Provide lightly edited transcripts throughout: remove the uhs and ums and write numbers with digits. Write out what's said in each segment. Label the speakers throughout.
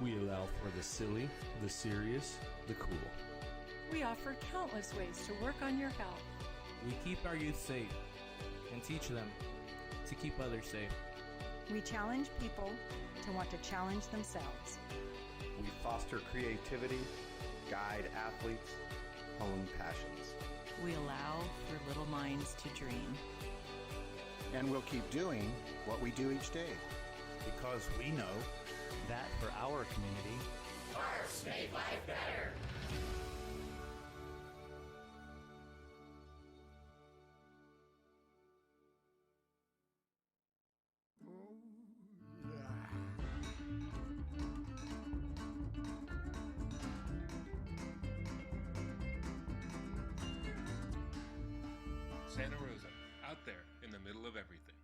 Speaker 1: We allow for the silly, the serious, the cool.
Speaker 2: We offer countless ways to work on your health.
Speaker 3: We keep our youth safe and teach them to keep others safe.
Speaker 4: We challenge people to want to challenge themselves.
Speaker 5: We foster creativity, guide athletes, hone passions.
Speaker 6: We allow for little minds to dream.
Speaker 7: And we'll keep doing what we do each day.
Speaker 8: Because we know
Speaker 9: that for our community,
Speaker 10: arts make life better.
Speaker 11: Santa Rosa, out there in the middle of everything.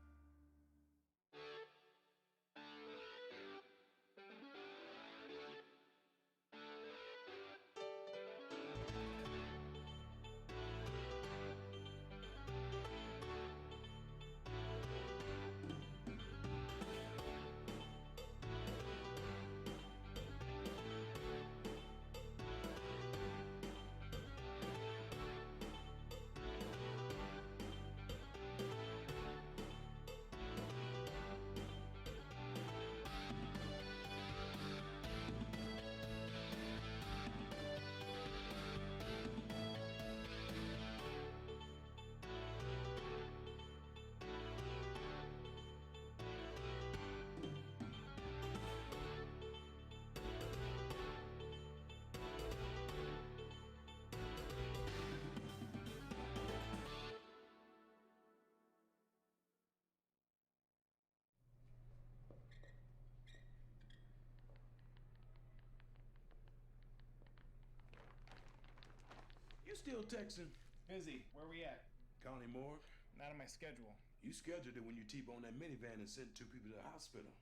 Speaker 12: You still texting?
Speaker 13: Busy. Where we at?
Speaker 12: County morgue?
Speaker 13: Not on my schedule.
Speaker 12: You scheduled it when you T-boned that minivan and sent 2 people to the hospital.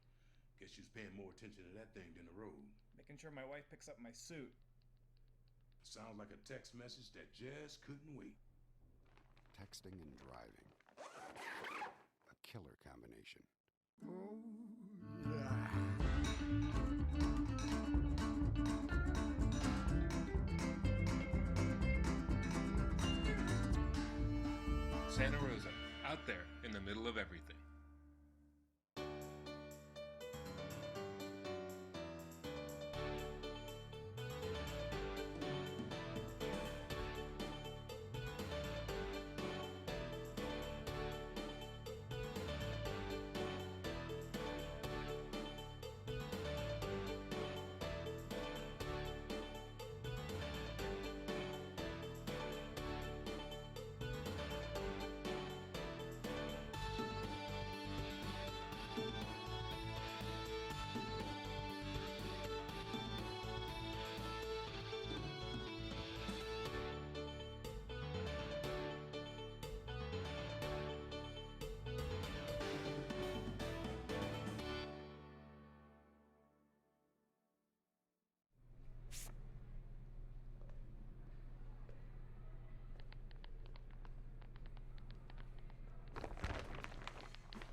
Speaker 12: Guess you was paying more attention to that thing than the road.
Speaker 13: Making sure my wife picks up my suit.
Speaker 12: Sounds like a text message that just couldn't wait.
Speaker 14: Texting and driving. A killer combination.
Speaker 11: Santa Rosa, out there in the middle of everything.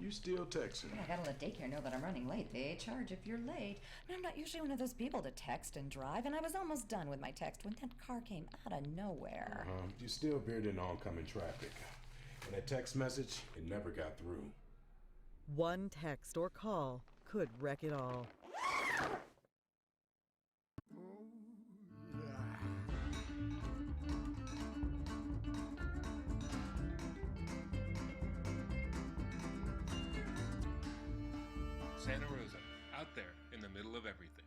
Speaker 12: You still texting?
Speaker 15: I gotta let daycare know that I'm running late. They charge if you're late. And I'm not usually one of those people to text and drive, and I was almost done with my text when that car came out of nowhere.
Speaker 12: You still buried in oncoming traffic. And that text message, it never got through.
Speaker 16: One text or call could wreck it all.
Speaker 11: Santa Rosa, out there in the middle of everything.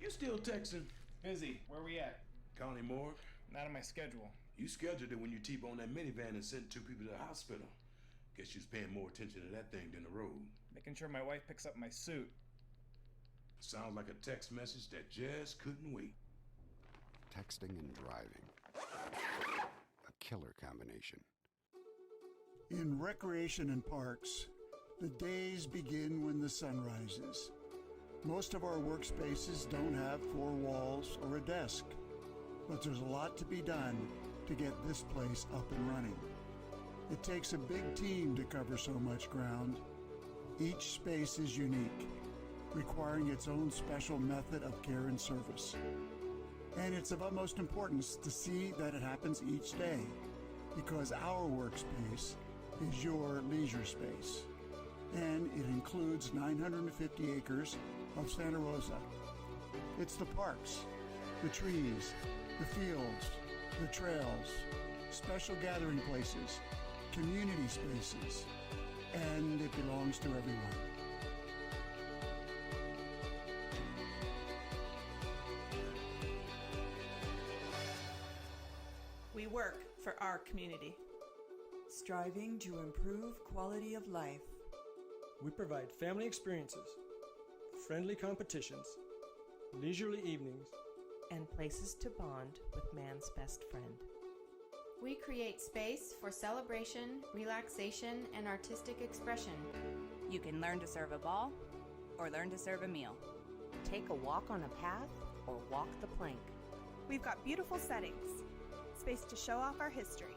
Speaker 12: You still texting?
Speaker 13: Busy. Where we at?
Speaker 12: County morgue?
Speaker 13: Not on my schedule.
Speaker 12: You scheduled it when you T-boned that minivan and sent 2 people to the hospital. Guess you was paying more attention to that thing than the road.
Speaker 13: Making sure my wife picks up my suit.
Speaker 12: Sounds like a text message that just couldn't wait.
Speaker 14: Texting and driving. A killer combination.
Speaker 17: In recreation and parks, the days begin when the sun rises. Most of our workspaces don't have 4 walls or a desk, but there's a lot to be done to get this place up and running. It takes a big team to cover so much ground. Each space is unique, requiring its own special method of care and service. And it's of utmost importance to see that it happens each day, because our workspace is your leisure space. And it includes 950 acres of Santa Rosa. It's the parks, the trees, the fields, the trails, special gathering places, community spaces, and it belongs to everyone.
Speaker 18: We work for our community.
Speaker 19: Striving to improve quality of life.
Speaker 20: We provide family experiences, friendly competitions, leisurely evenings,
Speaker 21: and places to bond with man's best friend.
Speaker 22: We create space for celebration, relaxation, and artistic expression.
Speaker 23: You can learn to serve a ball or learn to serve a meal.
Speaker 21: Take a walk on a path or walk the plank.
Speaker 24: We've got beautiful settings, space to show off our history.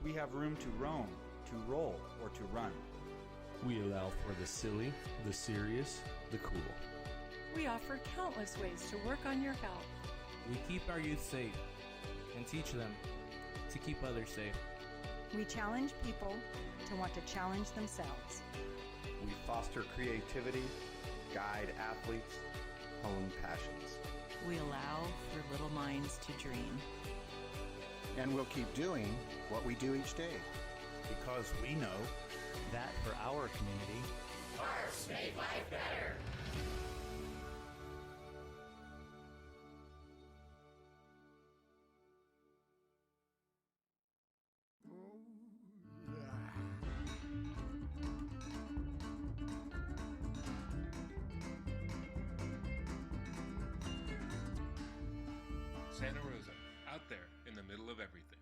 Speaker 9: We have room to roam, to roll, or to run.
Speaker 1: We allow for the silly, the serious, the cool.
Speaker 2: We offer countless ways to work on your health.
Speaker 3: We keep our youth safe and teach them to keep others safe.
Speaker 4: We challenge people to want to challenge themselves.
Speaker 5: We foster creativity, guide athletes, hone passions.
Speaker 6: We allow for little minds to dream.
Speaker 7: And we'll keep doing what we do each day.
Speaker 8: Because we know
Speaker 9: that for our community,
Speaker 10: parks make life better.
Speaker 11: Santa Rosa, out there in the middle of everything.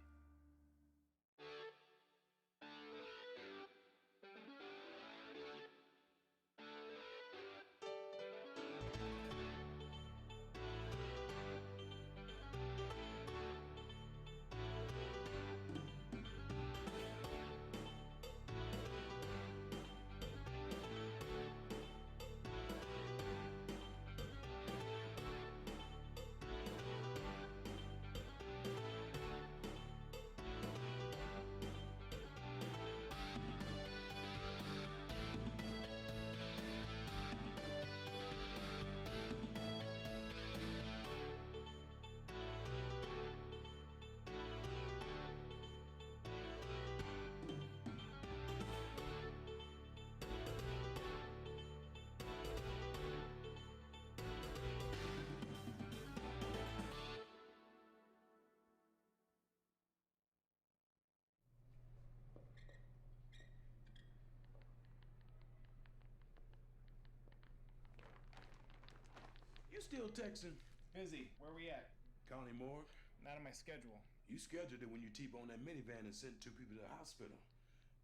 Speaker 12: You still texting?
Speaker 13: Busy. Where we at?
Speaker 12: County morgue?
Speaker 13: Not on my schedule.
Speaker 12: You scheduled it when you T-boned that minivan and sent 2 people to the hospital.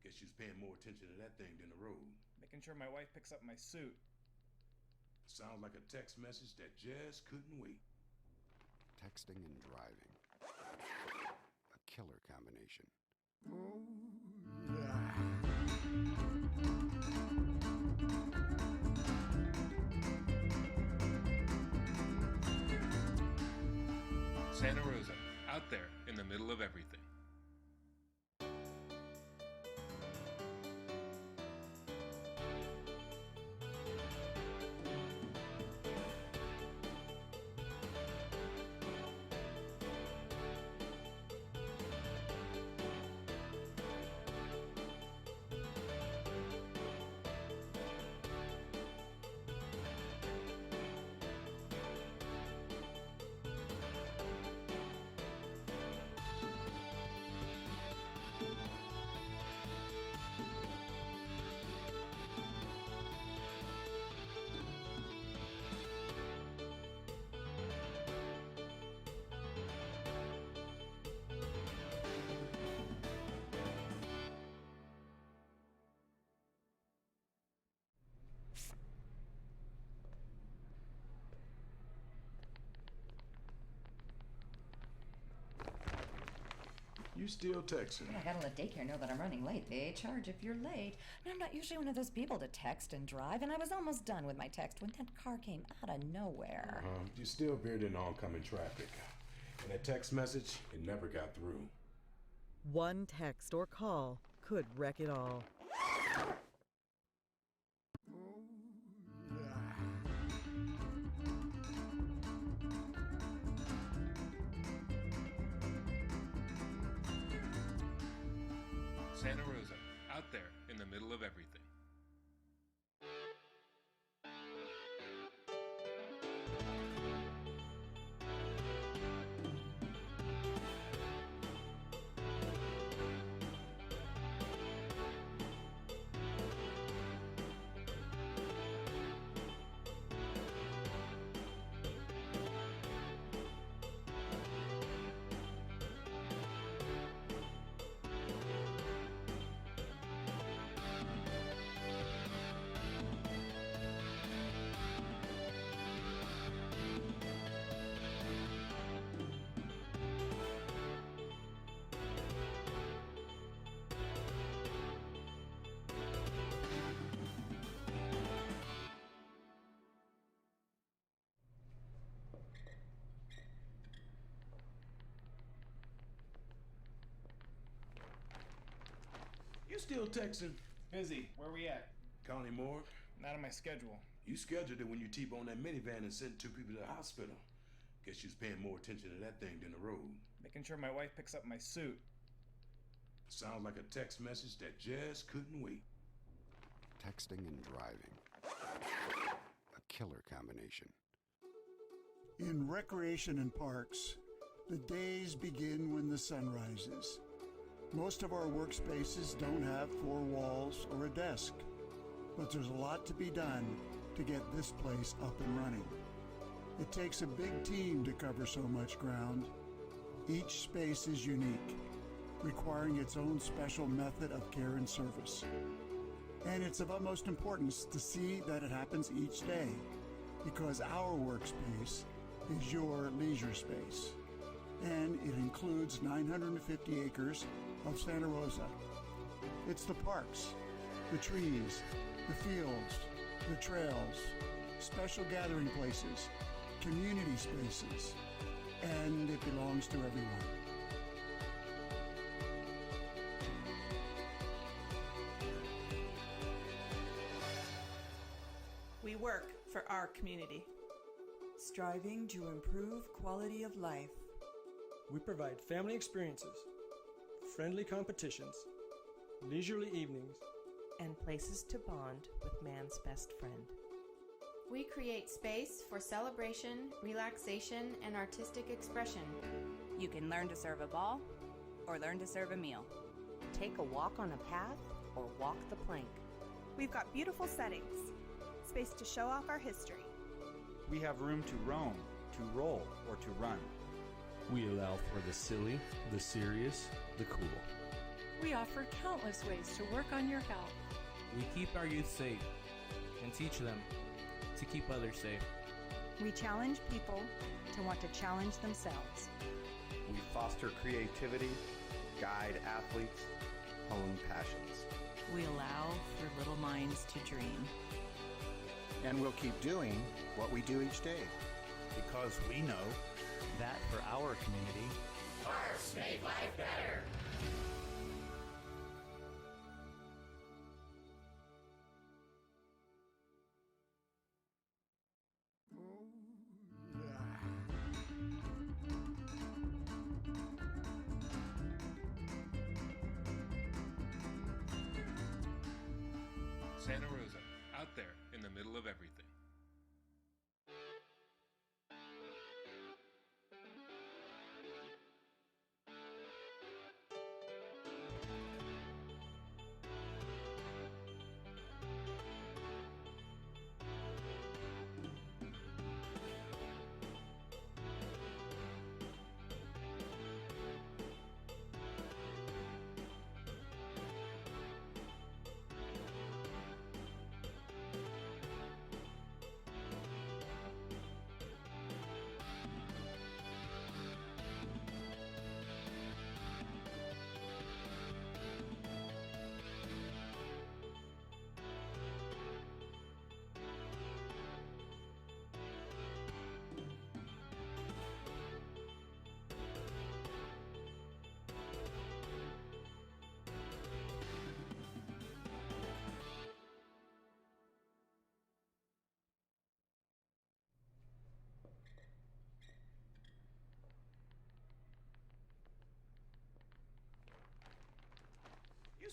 Speaker 12: Guess you was paying more attention to that thing than the road.
Speaker 13: Making sure my wife picks up my suit.
Speaker 12: Sounds like a text message that just couldn't wait.
Speaker 14: Texting and driving. A killer combination. Oh, yeah.
Speaker 11: Santa Rosa, out there in the middle of everything.
Speaker 12: You still texting?
Speaker 15: I gotta let daycare know that I'm running late. They charge if you're late. And I'm not usually one of those people to text and drive, and I was almost done with my text when that car came out of nowhere.
Speaker 12: You still veered in oncoming traffic. And that text message, it never got through.
Speaker 16: One text or call could wreck it all.
Speaker 11: Santa Rosa, out there in the middle of everything.
Speaker 12: You still texting?
Speaker 13: Busy. Where we at?
Speaker 12: County morgue?
Speaker 13: Not on my schedule.
Speaker 12: You scheduled it when you T-boned that minivan and sent 2 people to the hospital. Guess you was paying more attention to that thing than the road.
Speaker 13: Making sure my wife picks up my suit.
Speaker 12: Sounds like a text message that just couldn't wait.
Speaker 14: Texting and driving. A killer combination.
Speaker 17: In recreation and parks, the days begin when the sun rises. Most of our workspaces don't have 4 walls or a desk, but there's a lot to be done to get this place up and running. It takes a big team to cover so much ground. Each space is unique, requiring its own special method of care and service. And it's of utmost importance to see that it happens each day, because our workspace is your leisure space. And it includes 950 acres of Santa Rosa. It's the parks, the trees, the fields, the trails, special gathering places, community spaces, and it belongs to everyone.
Speaker 24: We work for our community.
Speaker 19: Striving to improve quality of life.
Speaker 20: We provide family experiences, friendly competitions, leisurely evenings,
Speaker 6: and places to bond with man's best friend.
Speaker 22: We create space for celebration, relaxation, and artistic expression.
Speaker 23: You can learn to serve a ball or learn to serve a meal.
Speaker 21: Take a walk on a path or walk the plank.
Speaker 24: We've got beautiful settings, space to show off our history.
Speaker 9: We have room to roam, to roll, or to run.
Speaker 1: We allow for the silly, the serious, the cool.
Speaker 2: We offer countless ways to work on your health.
Speaker 3: We keep our youth safe and teach them to keep others safe.
Speaker 4: We challenge people to want to challenge themselves.
Speaker 5: We foster creativity, guide athletes, hone passions.
Speaker 6: We allow for little minds to dream.
Speaker 7: And we'll keep doing what we do each day.
Speaker 8: Because we know
Speaker 3: that for our community,
Speaker 10: parks make life better.
Speaker 11: Santa Rosa, out there in the middle of everything.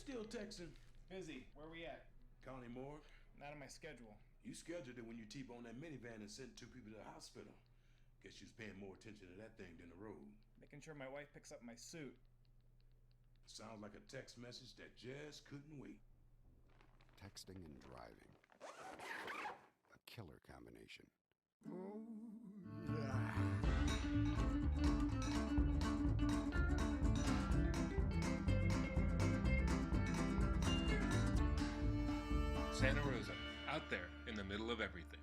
Speaker 12: still texting?
Speaker 3: Busy. Where we at?
Speaker 12: County morgue?
Speaker 3: Not on my schedule.
Speaker 12: You scheduled it when you T-boned that minivan and sent 2 people to the hospital. Guess you was paying more attention to that thing than the road.
Speaker 3: Making sure my wife picks up my suit.
Speaker 12: Sounds like a text message that just couldn't wait.
Speaker 14: Texting and driving. A killer combination.
Speaker 11: Santa Rosa, out there in the middle of everything.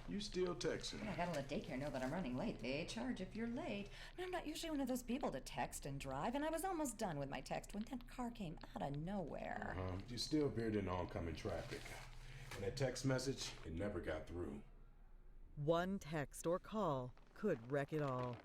Speaker 12: You still texting?
Speaker 13: I gotta let daycare know that I'm running late. They charge if you're late. And I'm not usually one of those people to text and drive, and I was almost done with my text when that car came out of nowhere.
Speaker 12: You still veered in oncoming traffic. And that text message, it never got through.
Speaker 15: One text or call could wreck it all.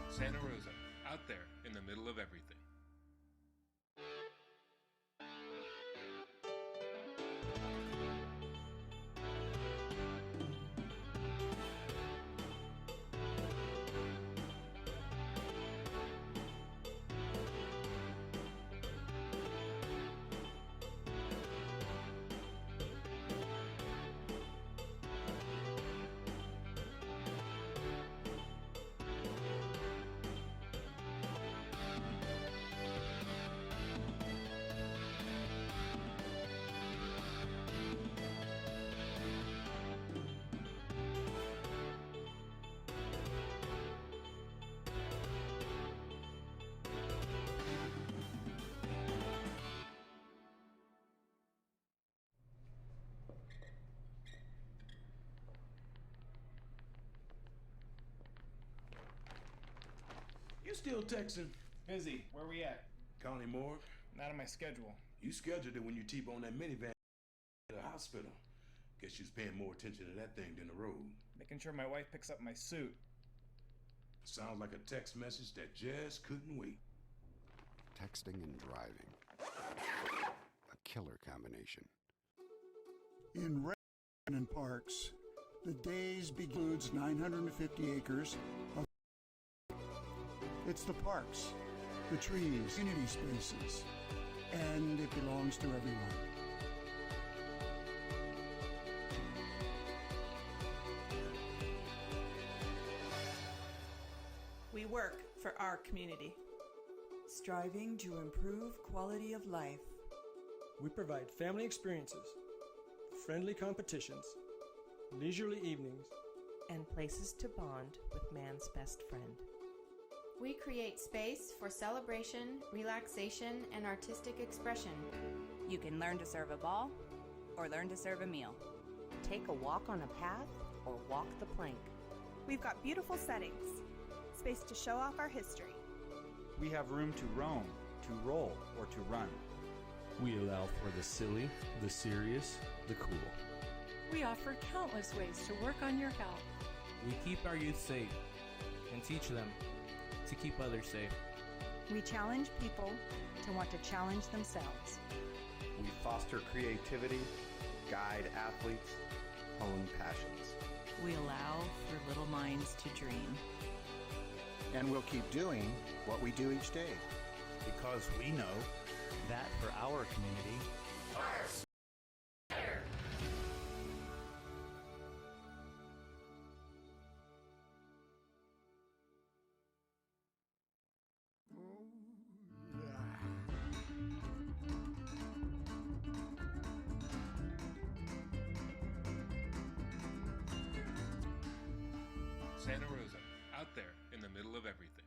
Speaker 11: Santa Rosa, out there in the middle of everything.
Speaker 12: You still texting?
Speaker 3: Busy. Where we at?
Speaker 12: County morgue?
Speaker 3: Not on my schedule.
Speaker 12: You scheduled it when you T-boned that minivan to the hospital. Guess you was paying more attention to that thing than the road.
Speaker 3: Making sure my wife picks up my suit.
Speaker 12: Sounds like a text message that just couldn't wait.
Speaker 14: Texting and driving. A killer combination.
Speaker 17: In and parks, the days includes 950 acres of. It's the parks, the trees, community spaces, and it belongs to everyone.
Speaker 6: We work for our community.
Speaker 19: Striving to improve quality of life.
Speaker 20: We provide family experiences, friendly competitions, leisurely evenings,
Speaker 6: and places to bond with man's best friend.
Speaker 22: We create space for celebration, relaxation, and artistic expression.
Speaker 23: You can learn to serve a ball or learn to serve a meal.
Speaker 21: Take a walk on a path or walk the plank.
Speaker 24: We've got beautiful settings, space to show off our history.
Speaker 9: We have room to roam, to roll, or to run.
Speaker 1: We allow for the silly, the serious, the cool.
Speaker 2: We offer countless ways to work on your health.
Speaker 3: We keep our youth safe and teach them to keep others safe.
Speaker 4: We challenge people to want to challenge themselves.
Speaker 5: We foster creativity, guide athletes, hone passions.
Speaker 16: We allow for little minds to dream.
Speaker 7: And we'll keep doing what we do each day.
Speaker 8: Because we know
Speaker 18: that for our community,
Speaker 10: fire
Speaker 11: Santa Rosa, out there in the middle of everything.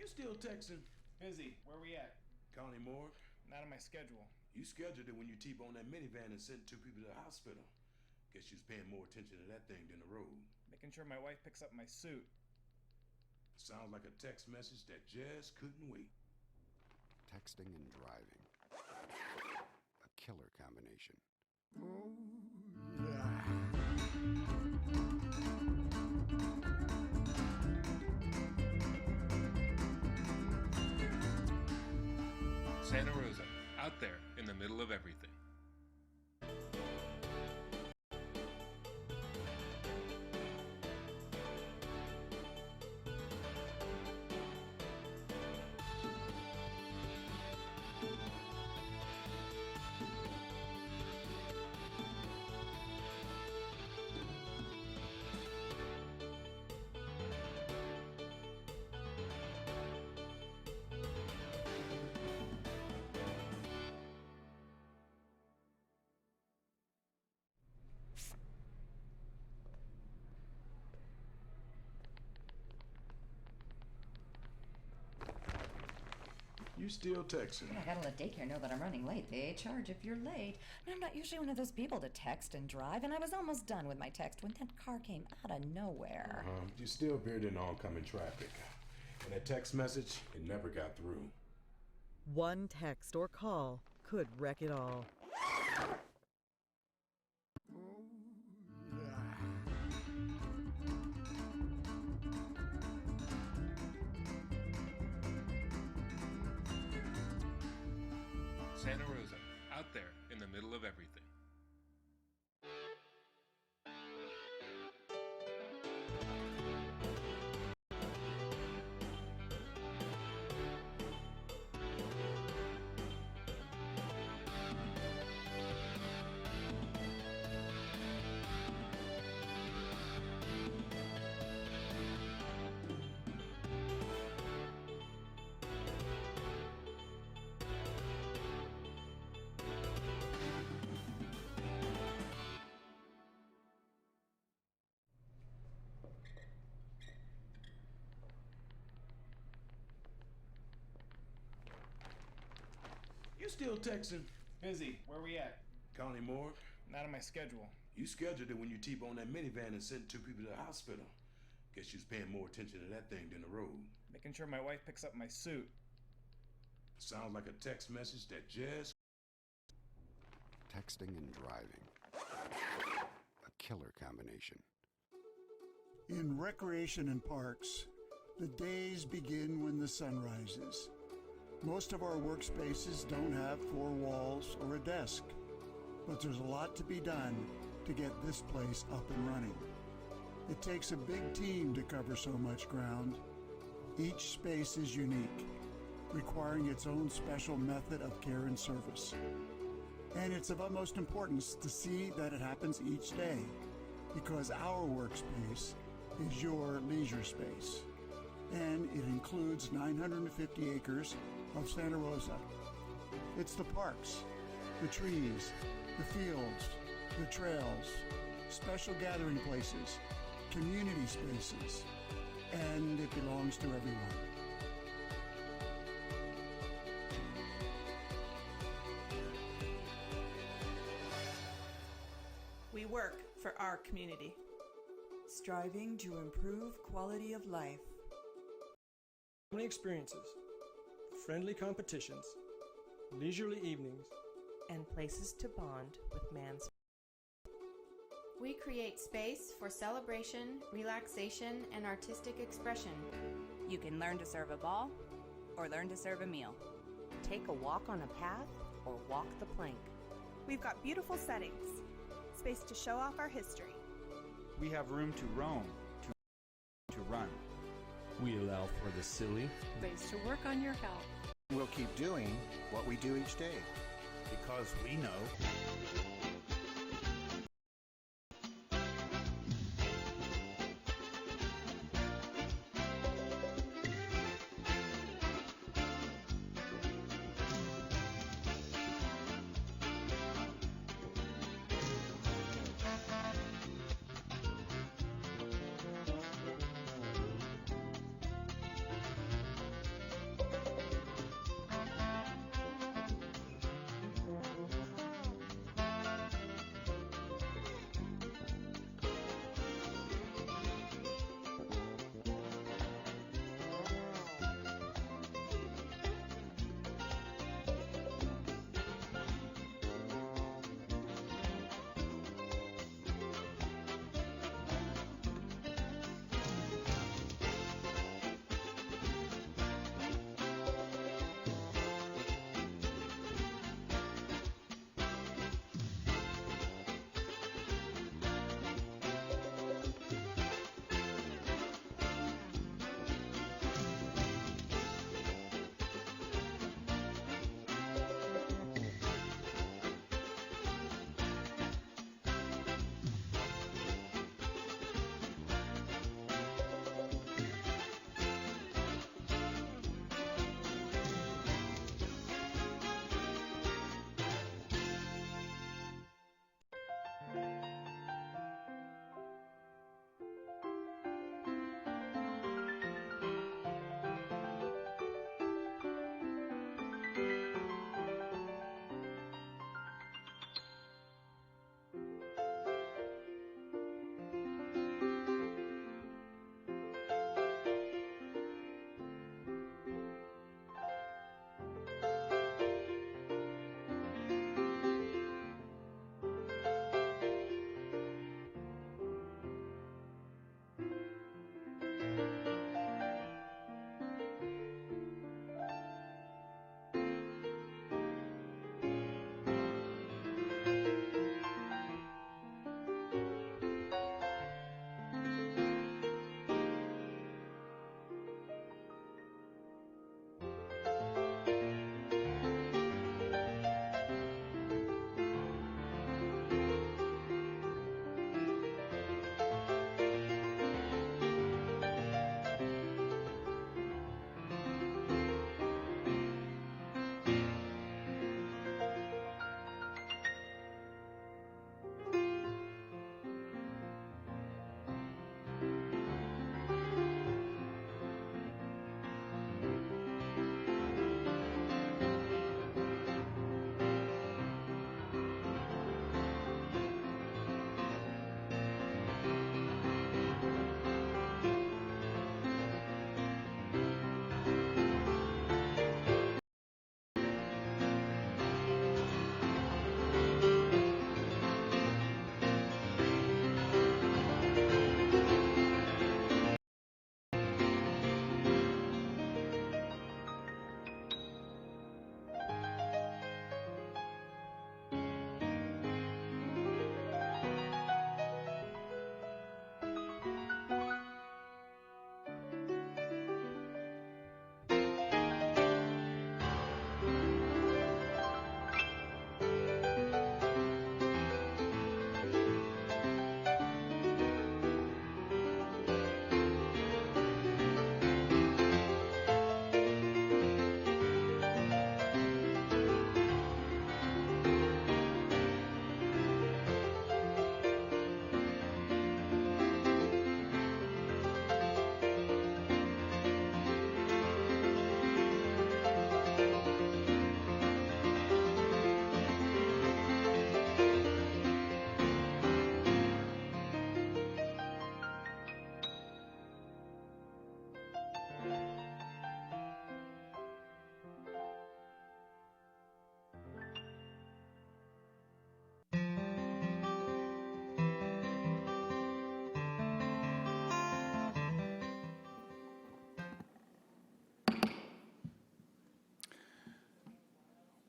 Speaker 12: You still texting?
Speaker 3: Busy. Where we at?
Speaker 12: County morgue?
Speaker 3: Not on my schedule.
Speaker 12: You scheduled it when you T-boned that minivan and sent 2 people to the hospital. Guess you was paying more attention to that thing than the road.
Speaker 3: Making sure my wife picks up my suit.
Speaker 12: Sounds like a text message that just couldn't wait.
Speaker 14: Texting and driving. A killer combination. Oh, yeah.
Speaker 11: Santa Rosa, out there in the middle of everything.
Speaker 12: You still texting?
Speaker 13: I gotta let daycare know that I'm running late. They charge if you're late. And I'm not usually one of those people to text and drive, and I was almost done with my text when that car came out of nowhere.
Speaker 12: You still appeared in oncoming traffic. And that text message, it never got through.
Speaker 15: One text or call could wreck it all.
Speaker 11: Santa Rosa, out there in the middle of everything.
Speaker 12: You still texting?
Speaker 3: Busy. Where we at?
Speaker 12: County morgue?
Speaker 3: Not on my schedule.
Speaker 12: You scheduled it when you T-boned that minivan and sent 2 people to the hospital. Guess you was paying more attention to that thing than the road.
Speaker 3: Making sure my wife picks up my suit.
Speaker 12: Sounds like a text message that just...
Speaker 14: Texting and driving. A killer combination.
Speaker 17: In recreation and parks, the days begin when the sun rises. Most of our workspaces don't have 4 walls or a desk, but there's a lot to be done to get this place up and running. It takes a big team to cover so much ground. Each space is unique, requiring its own special method of care and service. And it's of utmost importance to see that it happens each day, because our workspace is your leisure space. And it includes 950 acres of Santa Rosa. It's the parks, the trees, the fields, the trails, special gathering places, community spaces, and it belongs to everyone.
Speaker 24: work for our community.
Speaker 6: Striving to improve quality of life.
Speaker 18: Family experiences, friendly competitions, leisurely evenings,
Speaker 21: and places to bond with man's.
Speaker 22: We create space for celebration, relaxation, and artistic expression.
Speaker 23: You can learn to serve a ball or learn to serve a meal.
Speaker 21: Take a walk on a path or walk the plank.
Speaker 24: We've got beautiful settings, space to show off our history.
Speaker 9: We have room to roam, to run.
Speaker 1: We allow for the silly,
Speaker 2: ways to work on your health.
Speaker 7: We'll keep doing what we do each day.
Speaker 8: Because we know.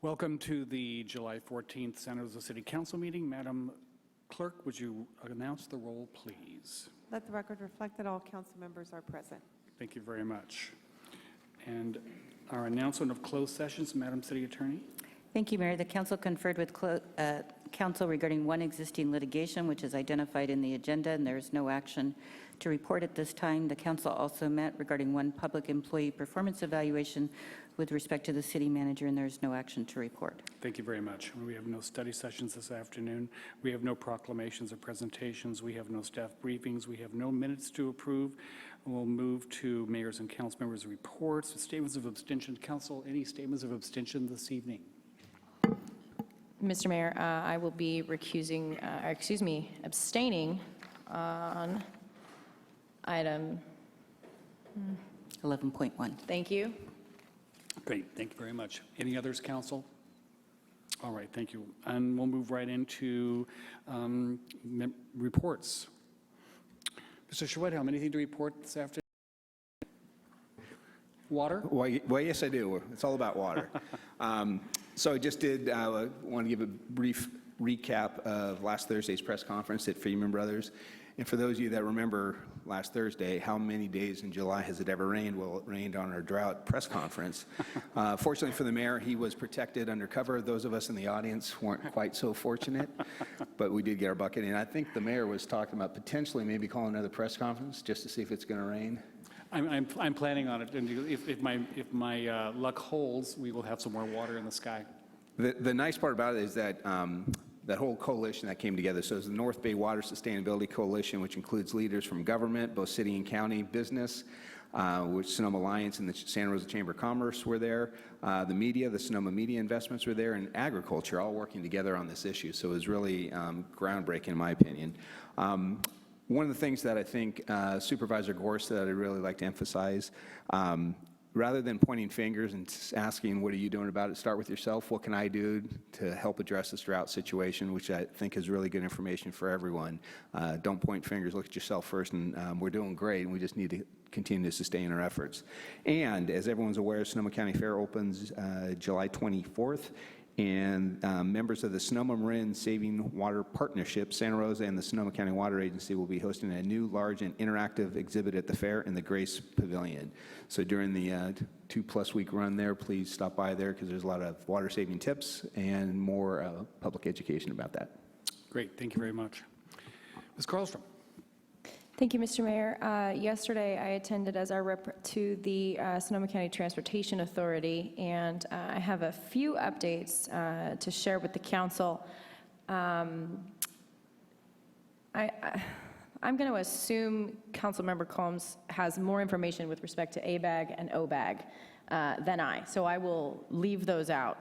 Speaker 4: Welcome to the July 14th Santa Rosa City Council meeting. Madam Clerk, would you announce the roll, please?
Speaker 5: Let the record reflect that all council members are present.
Speaker 4: Thank you very much. And our announcement of closed sessions, Madam City Attorney.
Speaker 19: Thank you, Mayor. The council conferred with council regarding one existing litigation, which is identified in the agenda, and there is no action to report at this time. The council also met regarding one public employee performance evaluation with respect to the city manager, and there is no action to report.
Speaker 4: Thank you very much. We have no study sessions this afternoon. We have no proclamations or presentations. We have no staff briefings. We have no minutes to approve. We'll move to mayors and council members' reports. Statements of abstention. Council, any statements of abstention this evening?
Speaker 20: Mr. Mayor, I will be abstaining on item
Speaker 19: 11.1.
Speaker 20: Thank you.
Speaker 4: Great, thank you very much. Any others, council? All right, thank you. And we'll move right into reports. Mr. Schwedhelm, anything to report this afternoon? Water?
Speaker 25: Well, yes, I do. It's all about water. So I just want to give a brief recap of last Thursday's press conference at Freeman Brothers. And for those of you that remember last Thursday, how many days in July has it ever rained? Well, it rained on our drought press conference. Fortunately for the mayor, he was protected undercover. Those of us in the audience weren't quite so fortunate, but we did get our bucket. And I think the mayor was talking about potentially maybe calling another press conference just to see if it's going to rain.
Speaker 4: I'm planning on it, and if my luck holds, we will have some more water in the sky.
Speaker 25: The nice part about it is that that whole coalition that came together. So it's the North Bay Water Sustainability Coalition, which includes leaders from government, both city and county, business, which Sonoma Alliance and the Santa Rosa Chamber of Commerce were there. The media, the Sonoma Media Investments were there, and agriculture, all working together on this issue. So it was really groundbreaking, in my opinion. One of the things that I think Supervisor Gorse that I'd really like to emphasize, rather than pointing fingers and asking, what are you doing about it, start with yourself. What can I do to help address this drought situation, which I think is really good information for everyone. Don't point fingers, look at yourself first, and we're doing great, and we just need to continue to sustain our efforts. And as everyone's aware, Sonoma County Fair opens July 24th. And members of the Sonoma Marin Saving Water Partnership, Santa Rosa and the Sonoma County Water Agency will be hosting a new large and interactive exhibit at the fair in the Grace Pavilion. So during the 2+ week run there, please stop by there because there's a lot of water saving tips and more public education about that.
Speaker 4: Great, thank you very much. Ms. Carlstrom.
Speaker 20: Thank you, Mr. Mayor. Yesterday, I attended as our rep to the Sonoma County Transportation Authority, and I have a few updates to share with the council. I'm going to assume Councilmember Combs has more information with respect to ABAG and OBAG than I, so I will leave those out.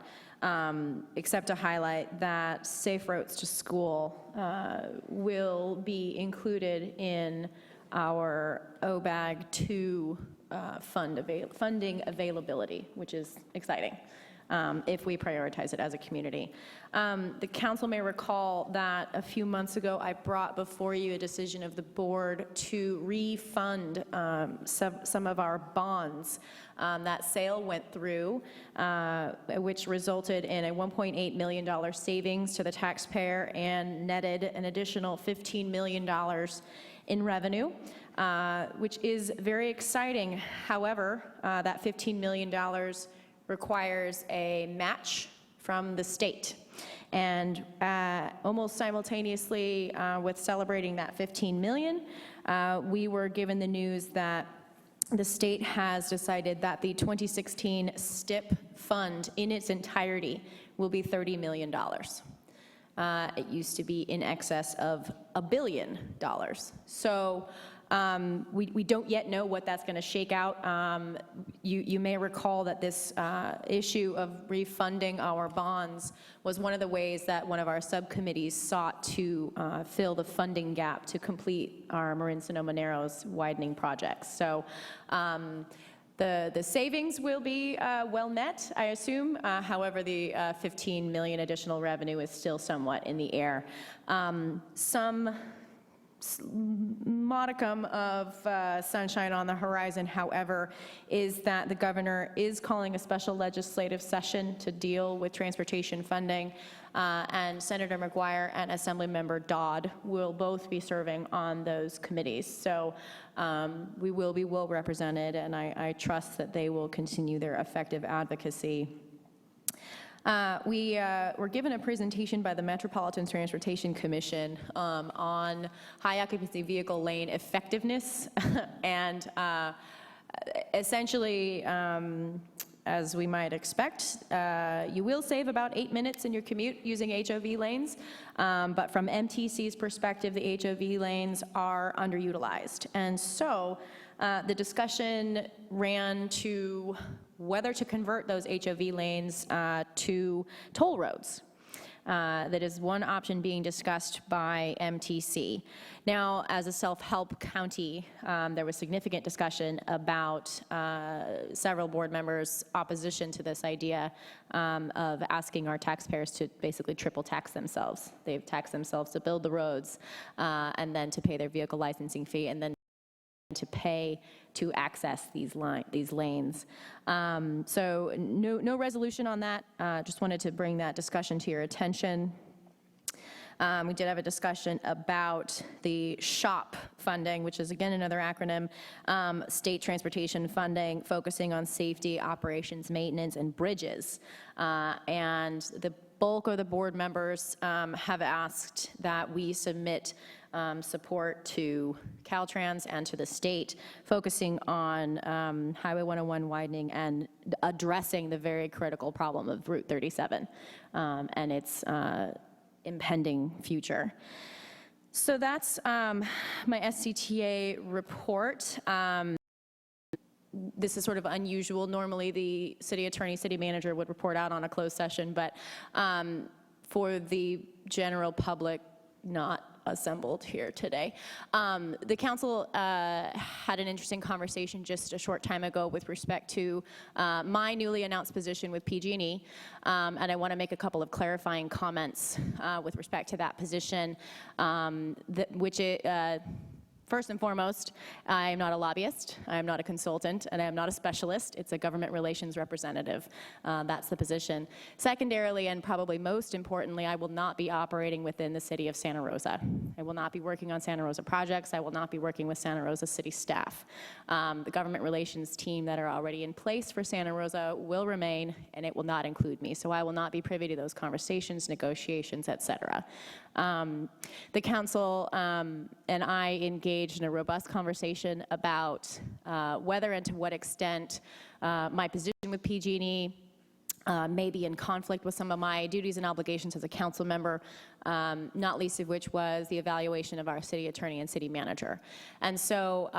Speaker 20: Except to highlight that Safe Routes to School will be included in our OBAG 2 funding availability, which is exciting if we prioritize it as a community. The council may recall that a few months ago I brought before you a decision of the board to refund some of our bonds. That sale went through, which resulted in a $1.8 million savings to the taxpayer and netted an additional $15 million in revenue, which is very exciting. However, that $15 million requires a match from the state. And almost simultaneously with celebrating that $15 million, we were given the news that the state has decided that the 2016 STIP fund in its entirety will be $30 million. It used to be in excess of $1 billion. So we don't yet know what that's going to shake out. You may recall that this issue of refunding our bonds was one of the ways that one of our subcommittees sought to fill the funding gap to complete our Marin-Sonoma Narrows widening projects. So the savings will be well met, I assume. However, the $15 million additional revenue is still somewhat in the air. Some modicum of sunshine on the horizon, however, is that the governor is calling a special legislative session to deal with transportation funding, and Senator McGuire and Assemblymember Dodd will both be serving on those committees. So we will be well represented, and I trust that they will continue their effective advocacy. We were given a presentation by the Metropolitan Transportation Commission on high occupancy vehicle lane effectiveness and essentially, as we might expect, you will save about 8 minutes in your commute using HOV lanes, but from MTC's perspective, the HOV lanes are underutilized. And so the discussion ran to whether to convert those HOV lanes to toll roads. That is one option being discussed by MTC. Now, as a self-help county, there was significant discussion about several board members' opposition to this idea of asking our taxpayers to basically triple tax themselves. They've taxed themselves to build the roads and then to pay their vehicle licensing fee and then to pay to access these lanes. So no resolution on that. Just wanted to bring that discussion to your attention. We did have a discussion about the SHOP funding, which is again another acronym, state transportation funding, focusing on safety, operations, maintenance, and bridges. And the bulk of the board members have asked that we submit support to Caltrans and to the state, focusing on Highway 101 widening and addressing the very critical problem of Route 37 and its impending future. So that's my SCTA report. This is sort of unusual. Normally the city attorney, city manager would report out on a closed session, but for the general public not assembled here today. The council had an interesting conversation just a short time ago with respect to my newly announced position with PG&E, and I want to make a couple of clarifying comments with respect to that position, first and foremost, I am not a lobbyist, I am not a consultant, and I am not a specialist. It's a government relations representative. That's the position. Secondarily, and probably most importantly, I will not be operating within the city of Santa Rosa. I will not be working on Santa Rosa projects. I will not be working with Santa Rosa city staff. The government relations team that are already in place for Santa Rosa will remain, and it will not include me. So I will not be privy to those conversations, negotiations, et cetera. The council and I engaged in a robust conversation about whether and to what extent my position with PG&E may be in conflict with some of my duties and obligations as a council member, not least of which was the evaluation of our city attorney and city manager. And so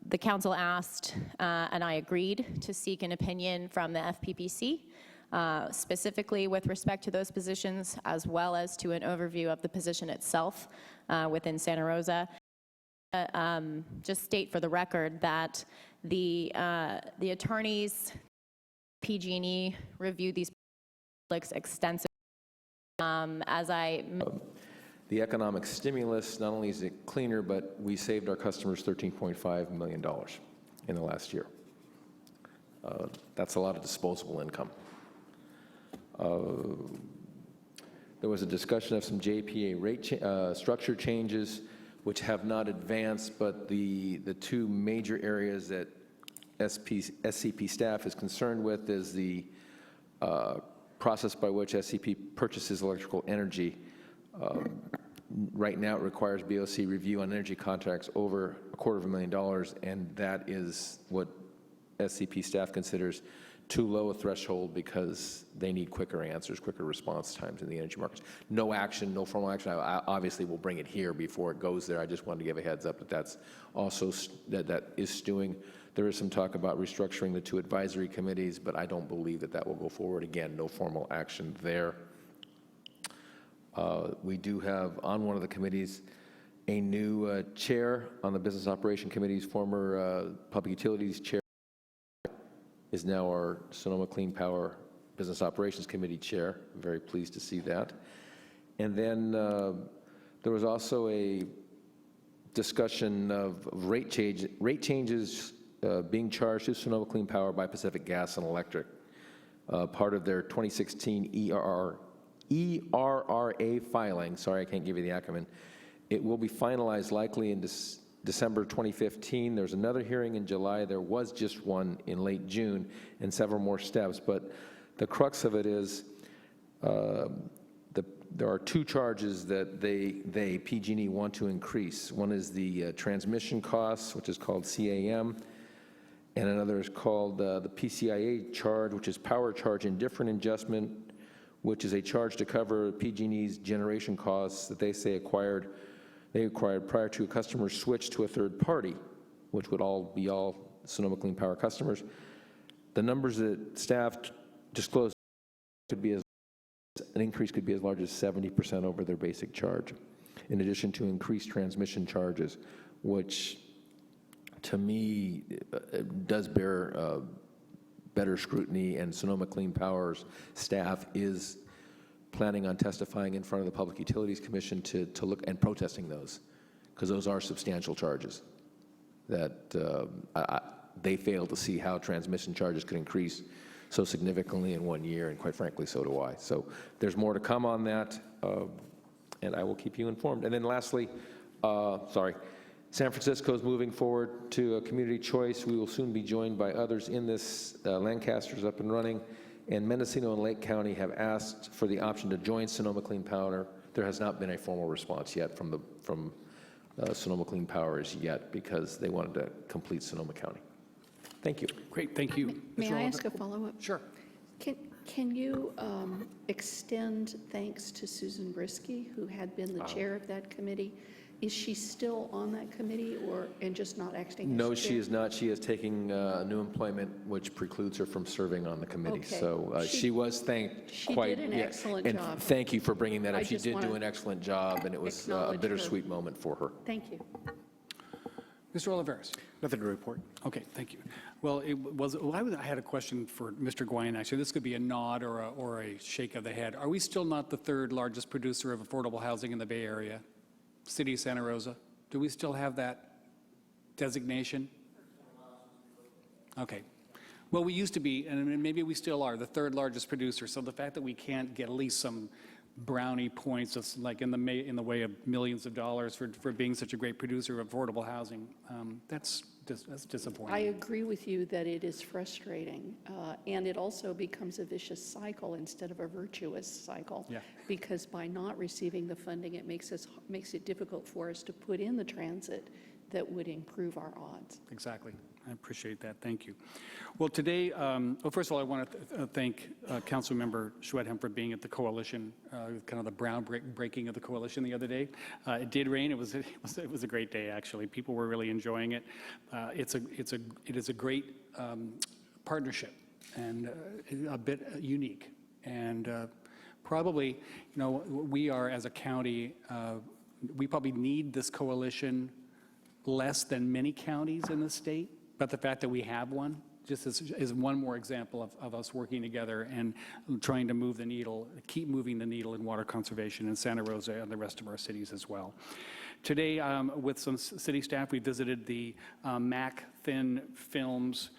Speaker 20: the council asked, and I agreed, to seek an opinion from the FPPC, specifically with respect to those positions, as well as to an overview of the position itself within Santa Rosa. Just state for the record that the attorneys, PG&E, reviewed these conflicts extensively.
Speaker 10: The economic stimulus, not only is it cleaner, but we saved our customers $13.5 million in the last year. That's a lot of disposable income. There was a discussion of some JPA rate structure changes, which have not advanced, but the two major areas that SCP staff is concerned with is the process by which SCP purchases electrical energy. Right now, it requires BOC review on energy contracts over $250,000, and that is what SCP staff considers too low a threshold because they need quicker answers, quicker response times in the energy markets. No action, no formal action. I obviously will bring it here before it goes there. I just wanted to give a heads up that that's also, that is stewing. There is some talk about restructuring the two advisory committees, but I don't believe that that will go forward. Again, no formal action there. We do have on one of the committees a new chair on the Business Operation Committee's former Public Utilities chair is now our Sonoma Clean Power Business Operations Committee chair. I'm very pleased to see that. And then there was also a discussion of rate changes being charged to Sonoma Clean Power by Pacific Gas and Electric, part of their 2016 ERRA filing. Sorry, I can't give you the acronym. It will be finalized likely in December 2015. There's another hearing in July. There was just one in late June, and several more steps. But the crux of it is there are two charges that PG&E want to increase. One is the transmission costs, which is called CAM, and another is called the PCIA charge, which is power charge indifferent adjustment, which is a charge to cover PG&E's generation costs that they say they acquired prior to a customer switch to a third party, which would be all Sonoma Clean Power customers. The numbers that staff disclosed could be an increase could be as large as 70% over their basic charge, in addition to increased transmission charges, which to me does bear better scrutiny, and Sonoma Clean Power's staff is planning on testifying in front of the Public Utilities Commission to look and protesting those, because those are substantial charges that they fail to see how transmission charges could increase so significantly in 1 year, and quite frankly, so do I. So there's more to come on that, and I will keep you informed. And then lastly, San Francisco is moving forward to a community choice. We will soon be joined by others in this. Lancaster's up and running, and Mendocino and Lake County have asked for the option to join Sonoma Clean Power. There has not been a formal response yet from Sonoma Clean Power as yet, because they wanted to complete Sonoma County. Thank you.
Speaker 4: Great, thank you.
Speaker 2: May I ask a follow-up?
Speaker 4: Sure.
Speaker 2: Can you extend thanks to Susan Brisky, who had been the chair of that committee? Is she still on that committee, and just not acting as
Speaker 10: No,
Speaker 2: chair?
Speaker 10: she is not. She is taking new employment, which precludes her from serving on the committee.
Speaker 2: Okay.
Speaker 10: So she was thanked
Speaker 2: She
Speaker 10: quite.
Speaker 2: did an excellent
Speaker 10: and
Speaker 2: job.
Speaker 10: Thank you for bringing that up.
Speaker 2: I
Speaker 10: She
Speaker 2: just
Speaker 10: did do
Speaker 2: wanna
Speaker 10: an excellent job, and it was a
Speaker 2: acknowledge her.
Speaker 10: bittersweet moment for her.
Speaker 2: Thank you.
Speaker 4: Mr. Oliveris.
Speaker 14: Nothing to report.
Speaker 4: Okay, thank you. Well, I had a question for Mr. Guyan, actually. This could be a nod or a shake of the head. Are we still not the third largest producer of affordable housing in the Bay Area? City of Santa Rosa? Do we still have that designation? Okay. Well, we used to be, and maybe we still are, the third largest producer. So the fact that we can't get at least some brownie points, of, like in the way of millions of dollars for being such a great producer of affordable housing, that's disappointing.
Speaker 2: I agree with you that it is frustrating, and it also becomes a vicious cycle instead of a virtuous cycle.
Speaker 4: Yeah.
Speaker 2: Because by not receiving the funding, it makes it difficult for us to put in the transit that would improve our odds.
Speaker 4: Exactly. I appreciate that. Thank you. Well, today, well, first of all, I want to thank Councilmember Schwedhelm for being at the coalition, kind of the groundbreaking of the coalition the other day. It did rain. It was a great day, actually. People were really enjoying it. It is a great partnership and a bit unique. And probably, we are, as a county, we probably need this coalition less than many counties in the state. But the fact that we have one just is one more example of us working together and trying to move the needle, keep moving the needle in water conservation in Santa Rosa and the rest of our cities as well. Today, with some city staff, we visited the Mac Thin Films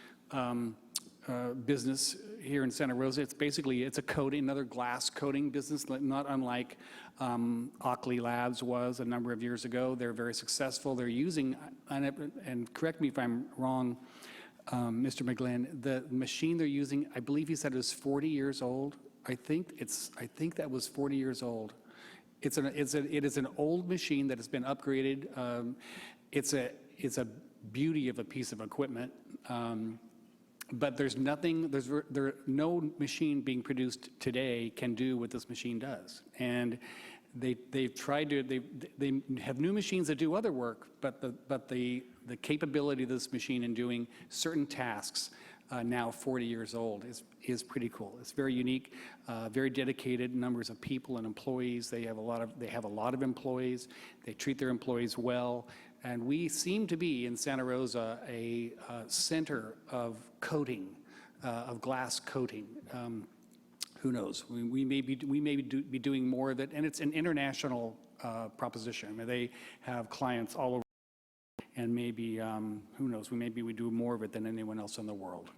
Speaker 4: business here in Santa Rosa. It's a coating, another glass coating business, not unlike Ockley Labs was a number of years ago. They're very successful. They're using, and correct me if I'm wrong, Mr. McGlynn, the machine they're using, I believe he said it was 40 years old. I think that was 40 years old. It is an old machine that has been upgraded. It's a beauty of a piece of equipment. But there's no machine being produced today can do what this machine does. And they've tried to, they have new machines that do other work, but the capability of this machine in doing certain tasks, now 40 years old, is pretty cool. It's very unique, very dedicated numbers of people and employees. They have a lot of employees. They treat their employees well. And we seem to be, in Santa Rosa, a center of coating, of glass coating. Who knows? We may be doing more of it, and it's an international proposition. I mean, they have clients all over. and maybe, who knows, maybe we do more of it than anyone else in the world.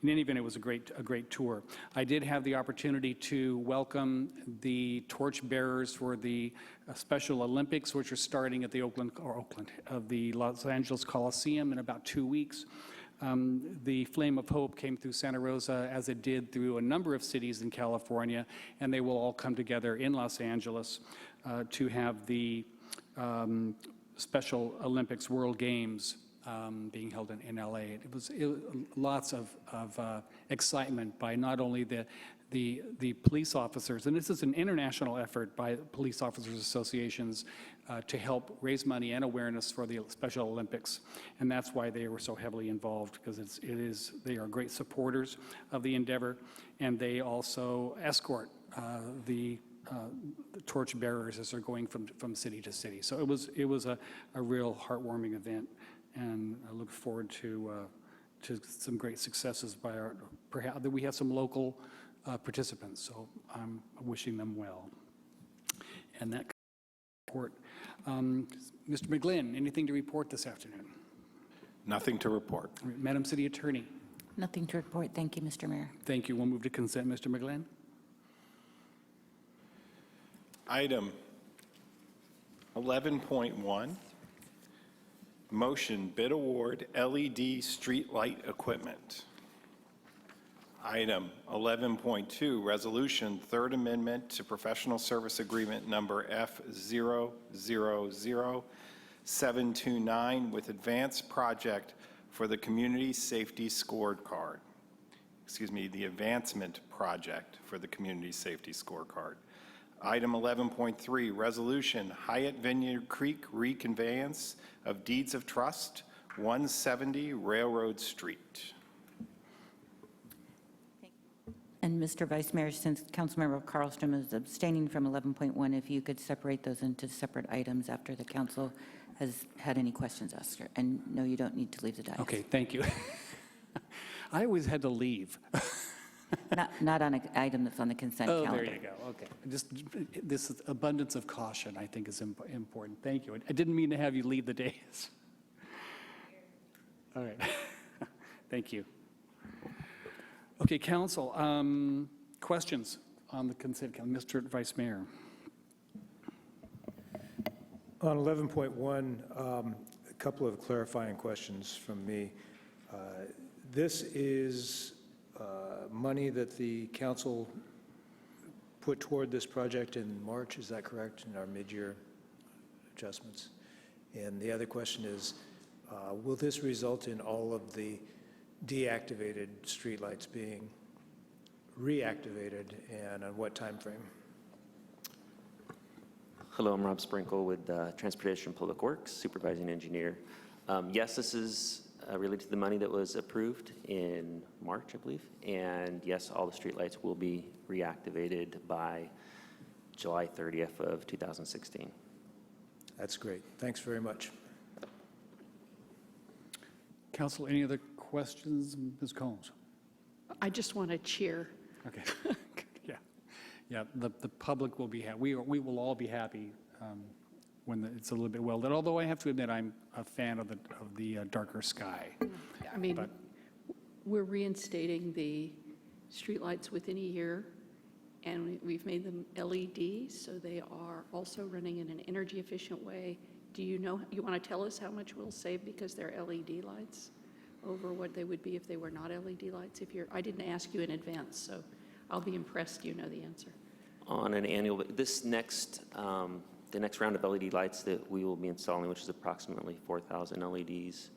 Speaker 4: In any event, it was a great tour. I did have the opportunity to welcome the torch bearers for the Special Olympics, which are starting at the the Los Angeles Coliseum in about 2 weeks. The Flame of Hope came through Santa Rosa, as it did through a number of cities in California, and they will all come together in Los Angeles to have the Special Olympics World Games being held in LA. It was lots of excitement by not only the police officers, and this is an international effort by police officers associations to help raise money and awareness for the Special Olympics, and that's why they were so heavily involved, because they are great supporters of the endeavor, and they also escort the torch bearers as they're going from city to city. So it was a real heartwarming event, and I look forward to some great successes by perhaps we have some local participants, so I'm wishing them well. And that report. Mr. McGlynn, anything to report this afternoon?
Speaker 14: Nothing to report.
Speaker 4: Madam City Attorney.
Speaker 19: Nothing to report. Thank you, Mr. Mayor.
Speaker 4: Thank you. We'll move to consent, Mr. McGlynn.
Speaker 14: Item 11.1, motion bid award LED streetlight equipment. Item 11.2, resolution, third amendment to professional service agreement number F000729 with Advanced Project for the Community Safety Scorecard. Excuse me, the Advancement Project for the Community Safety Scorecard. Item 11.3, resolution, Hyatt Vineyard Creek reconveyance of deeds of trust, 170 Railroad Street.
Speaker 19: And Mr. Vice Mayor, since Councilmember Carlstrom is abstaining from 11.1, if you could separate those into separate items after the council has had any questions asked her. And no, you don't need to leave the dais.
Speaker 4: Okay, thank you. I always had to leave.
Speaker 19: Not on an item that's on the consent calendar.
Speaker 4: There you go. Okay. Just this abundance of caution, I think, is important. Thank you. I didn't mean to have you leave the dais. All right. Thank you. Okay, council, questions on the consent calendar. Mr. Vice Mayor.
Speaker 3: On 11.1, a couple of clarifying questions from me. This is money that the council put toward this project in March, is that correct, in our mid-year adjustments? And the other question is, will this result in all of the deactivated streetlights being reactivated, and on what time frame?
Speaker 11: Hello, I'm Rob Sprinkle with Transportation Public Works, Supervising Engineer. Yes, this is related to the money that was approved in March, I believe. And yes, all the streetlights will be reactivated by July 30th of 2016.
Speaker 3: That's great. Thanks very much.
Speaker 4: Council, any other questions? Ms. Combs?
Speaker 2: I just want to cheer.
Speaker 4: Okay. Yeah, the public will be happy. We will all be happy when it's a little bit well lit, although I have to admit I'm a fan of the darker sky.
Speaker 2: I mean, we're reinstating the streetlights within a year, and we've made them LED, so they are also running in an energy efficient way. Do you know, you want to tell us how much we'll save because they're LED lights over what they would be if they were not LED lights? I didn't ask you in advance, so I'll be impressed you know the answer.
Speaker 11: On an annual, the next round of LED lights that we will be installing, which is approximately 4,000 LEDs,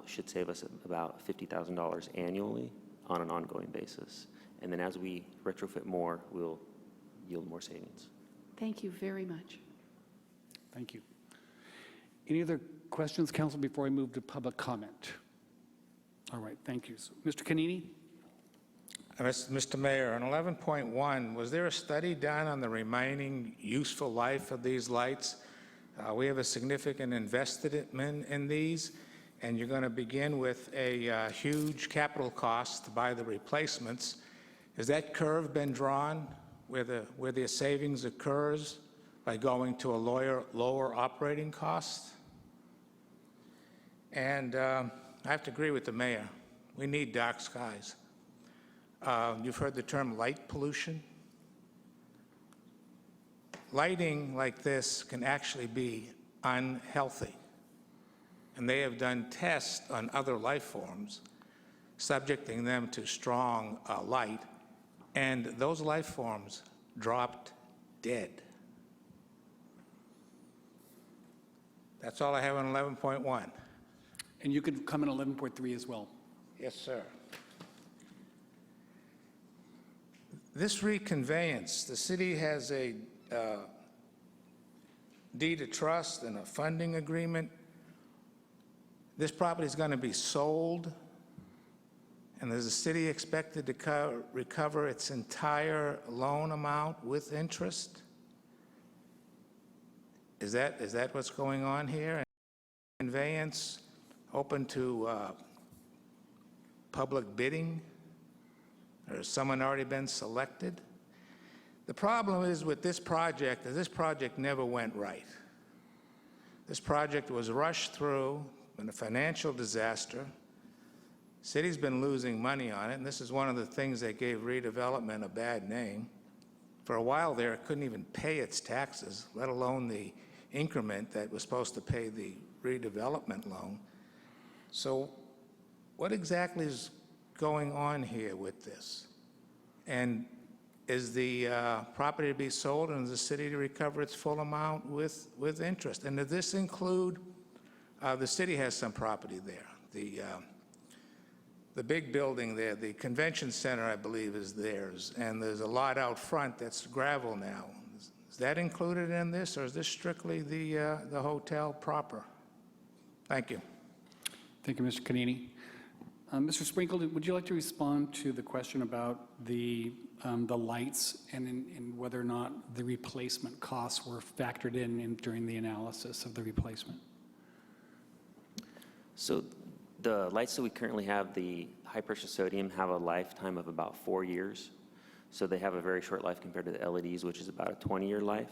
Speaker 11: should save us about $50,000 annually on an ongoing basis. And then as we retrofit more, we'll yield more savings.
Speaker 2: Thank you very much.
Speaker 4: Thank you. Any other questions, council, before I move to public comment? All right, thank you. So, Mr. Canini?
Speaker 13: Mr. Mayor, on 11.1, was there a study done on the remaining useful life of these lights? We have a significant investment in these, and you're going to begin with a huge capital cost to buy the replacements. Has that curve been drawn where the savings occurs by going to a lower operating cost? And I have to agree with the mayor. We need dark skies. You've heard the term light pollution. Lighting like this can actually be unhealthy. And they have done tests on other life forms, subjecting them to strong light, and those life forms dropped dead. That's all I have on 11.1.
Speaker 4: And you could come in 11.3 as well.
Speaker 13: Yes, sir. This reconveyance, the city has a deed of trust and a funding agreement. This property is going to be sold, and is the city expected to recover its entire loan amount with interest? Is that what's going on here? Conveyance open to public bidding? Or has someone already been selected? The problem is with this project, that this project never went right. This project was rushed through in a financial disaster. City's been losing money on it, and this is one of the things that gave redevelopment a bad name. For a while there, it couldn't even pay its taxes, let alone the increment that was supposed to pay the redevelopment loan. So what exactly is going on here with this? And is the property to be sold, and is the city to recover its full amount with interest? And does this include, the city has some property there. The big building there, the convention center, I believe, is theirs, and there's a lot out front that's gravel now. Is that included in this, or is this strictly the hotel proper? Thank you.
Speaker 4: Thank you, Mr. Canini. Mr. Sprinkle, would you like to respond to the question about the lights and whether or not the replacement costs were factored in during the analysis of the replacement?
Speaker 11: So the lights that we currently have, the high-pressure sodium, have a lifetime of about 4 years. So they have a very short life compared to the LEDs, which is about a 20-year life.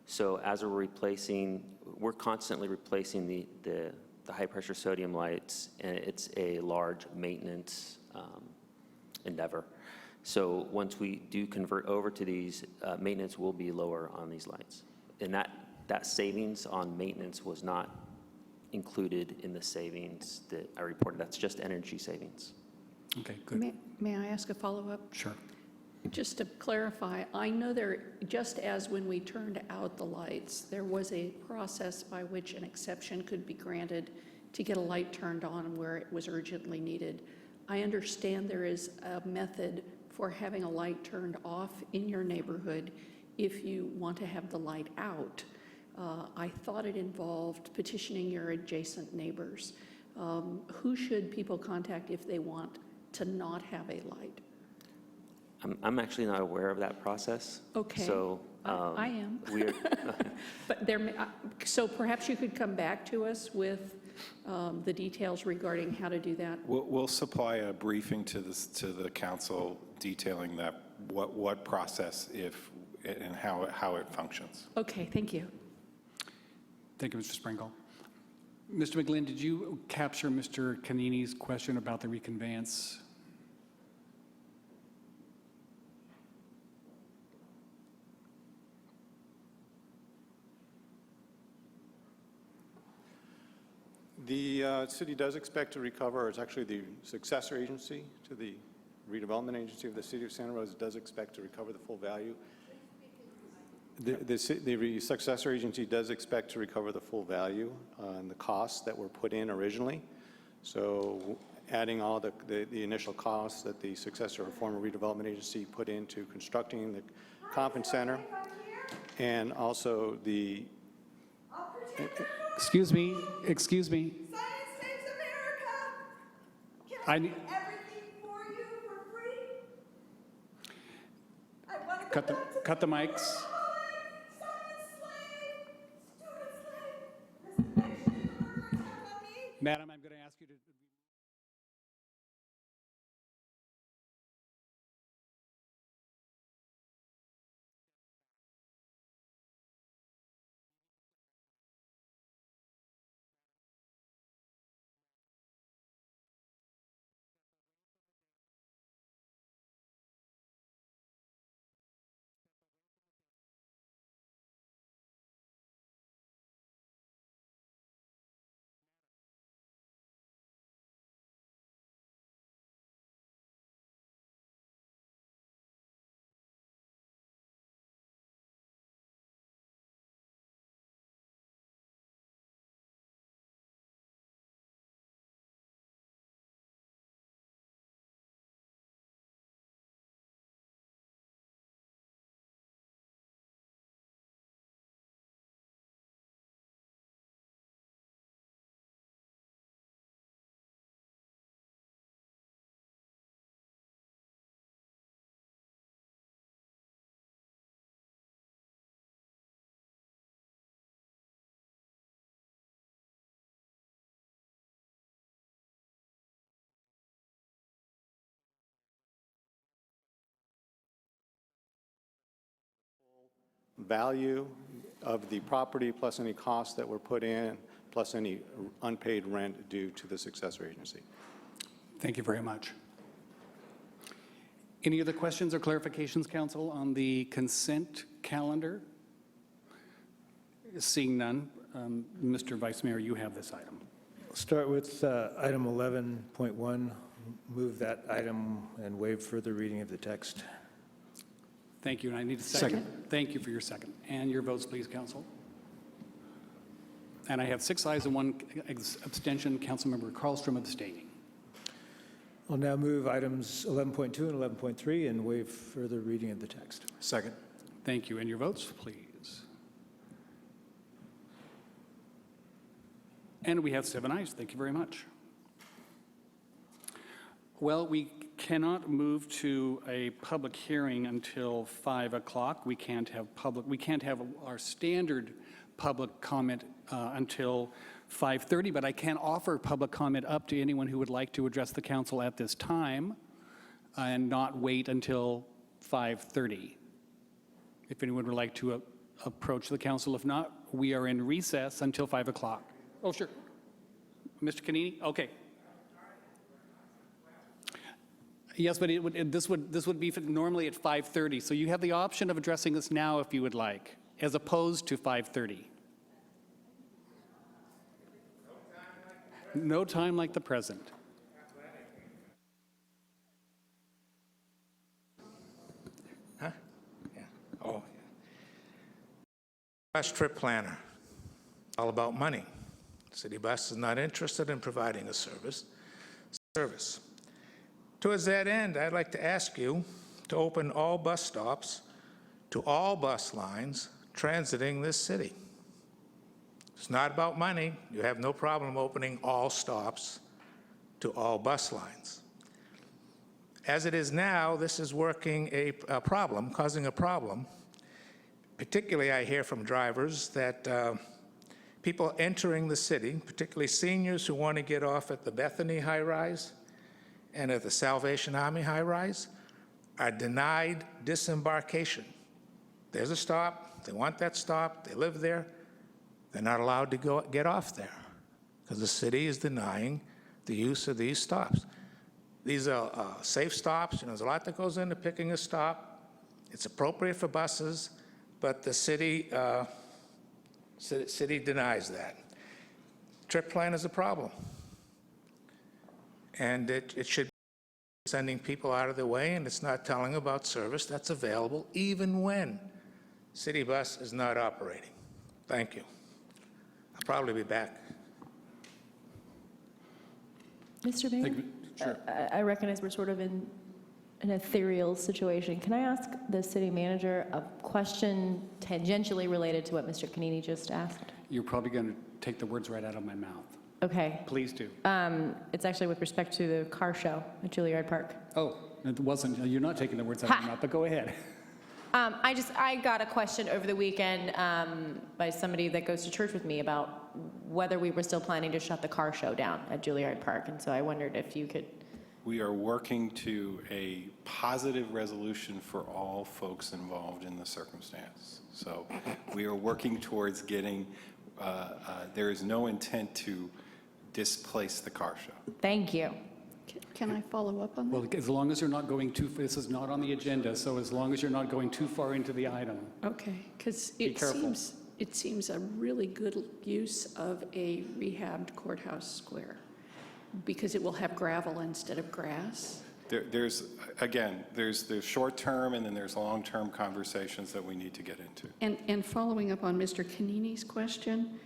Speaker 11: So as we're constantly replacing the high-pressure sodium lights, and it's a large maintenance endeavor. So once we do convert over to these, maintenance will be lower on these lights. And that savings on maintenance was not included in the savings that I reported. That's just energy savings.
Speaker 4: Okay, good.
Speaker 2: May I ask a follow-up?
Speaker 4: Sure.
Speaker 2: Just to clarify, I know just as when we turned out the lights, there was a process by which an exception could be granted to get a light turned on where it was urgently needed. I understand there is a method for having a light turned off in your neighborhood if you want to have the light out. I thought it involved petitioning your adjacent neighbors. Who should people contact if they want to not have a light?
Speaker 11: I'm actually not aware of that process.
Speaker 2: Okay.
Speaker 11: So
Speaker 2: I am.
Speaker 11: We're
Speaker 2: But so perhaps you could come back to us with the details regarding how to do that.
Speaker 14: We'll supply a briefing to the council detailing that what process and how it functions.
Speaker 2: Okay, thank you.
Speaker 4: Thank you, Mr. Sprinkle. Mr. McGlynn, did you capture Mr. Canini's question about the reconveyance?
Speaker 6: The city does expect to recover, it's actually the successor agency to the redevelopment agency of the city of Santa Rosa does expect to recover the full value. The successor agency does expect to recover the full value on the costs that were put in originally. So adding all the initial costs that the successor or former redevelopment agency put into constructing the conference center, and also the...
Speaker 4: Excuse me.
Speaker 24: Science saves America! Can I do everything for you for free? I want to go back to
Speaker 4: Cut the mics. Madam, I'm going to ask you to...
Speaker 6: value of the property plus any costs that were put in, plus any unpaid rent due to the successor agency.
Speaker 4: Thank you very much. Any other questions or clarifications, Council, on the consent calendar? Seeing none, Mr. Vice Mayor, you have this item.
Speaker 3: Start with item 11.1. Move that item and waive further reading of the text.
Speaker 4: Thank you, and I need a second. Thank you for your second. And your votes, please, Council. And I have 6 ayes and 1 abstention. Councilmember Carlstrom abstaining.
Speaker 3: I'll now move items 11.2 and 11.3 and waive further reading of the text.
Speaker 14: Second.
Speaker 4: Thank you. And your votes, please. And we have 7 ayes. Thank you very much. Well, we cannot move to a public hearing until 5 o'clock. We can't have our standard public comment until 5:30, but I can offer public comment up to anyone who would like to address the council at this time and not wait until 5:30. If anyone would like to approach the council. If not, we are in recess until 5 o'clock. Oh, sure. Mr. Canini? Okay. Yes, but this would be normally at 5:30, so you have the option of addressing this now if you would like, as opposed to 5:30. No time like the present.
Speaker 13: Huh? Yeah. Oh, yeah. Bus trip planner, all about money. City Bus is not interested in providing a service. Towards that end, I'd like to ask you to open all bus stops to all bus lines transiting this city. It's not about money. You have no problem opening all stops to all bus lines. As it is now, this is causing a problem. Particularly, I hear from drivers that people entering the city, particularly seniors who want to get off at the Bethany high-rise and at the Salvation Army high-rise, are denied disembarkation. There's a stop. They want that stop. They live there. They're not allowed to get off there because the city is denying the use of these stops. These are safe stops. There's a lot that goes into picking a stop. It's appropriate for buses, but the city denies that. Trip plan is a problem. And it should be sending people out of their way, and it's not telling about service that's available even when City Bus is not operating. Thank you. I'll probably be back.
Speaker 20: Mr. Mayor?
Speaker 4: Sure.
Speaker 20: I recognize we're sort of in an ethereal situation. Can I ask the city manager a question tangentially related to what Mr. Canini just asked?
Speaker 4: You're probably going to take the words right out of my mouth.
Speaker 20: Okay.
Speaker 4: Please do.
Speaker 20: It's actually with respect to the car show at Juilliard Park.
Speaker 4: Oh, it wasn't. You're not taking the words out of my mouth, but go ahead.
Speaker 20: I got a question over the weekend by somebody that goes to church with me about whether we were still planning to shut the car show down at Juilliard Park, and so I wondered if you could.
Speaker 14: We are working to a positive resolution for all folks involved in the circumstance. So we are working towards getting, there is no intent to displace the car show.
Speaker 20: Thank you.
Speaker 2: Can I follow up on that?
Speaker 4: Well, as long as you're not going too, this is not on the agenda, so as long as you're not going too far into the item.
Speaker 2: Okay, because it seems a really good use of a rehabbed courthouse square, because it will have gravel instead of grass.
Speaker 14: There's the short term and then there's long-term conversations that we need to get into.
Speaker 2: And following up on Mr. Canini's question,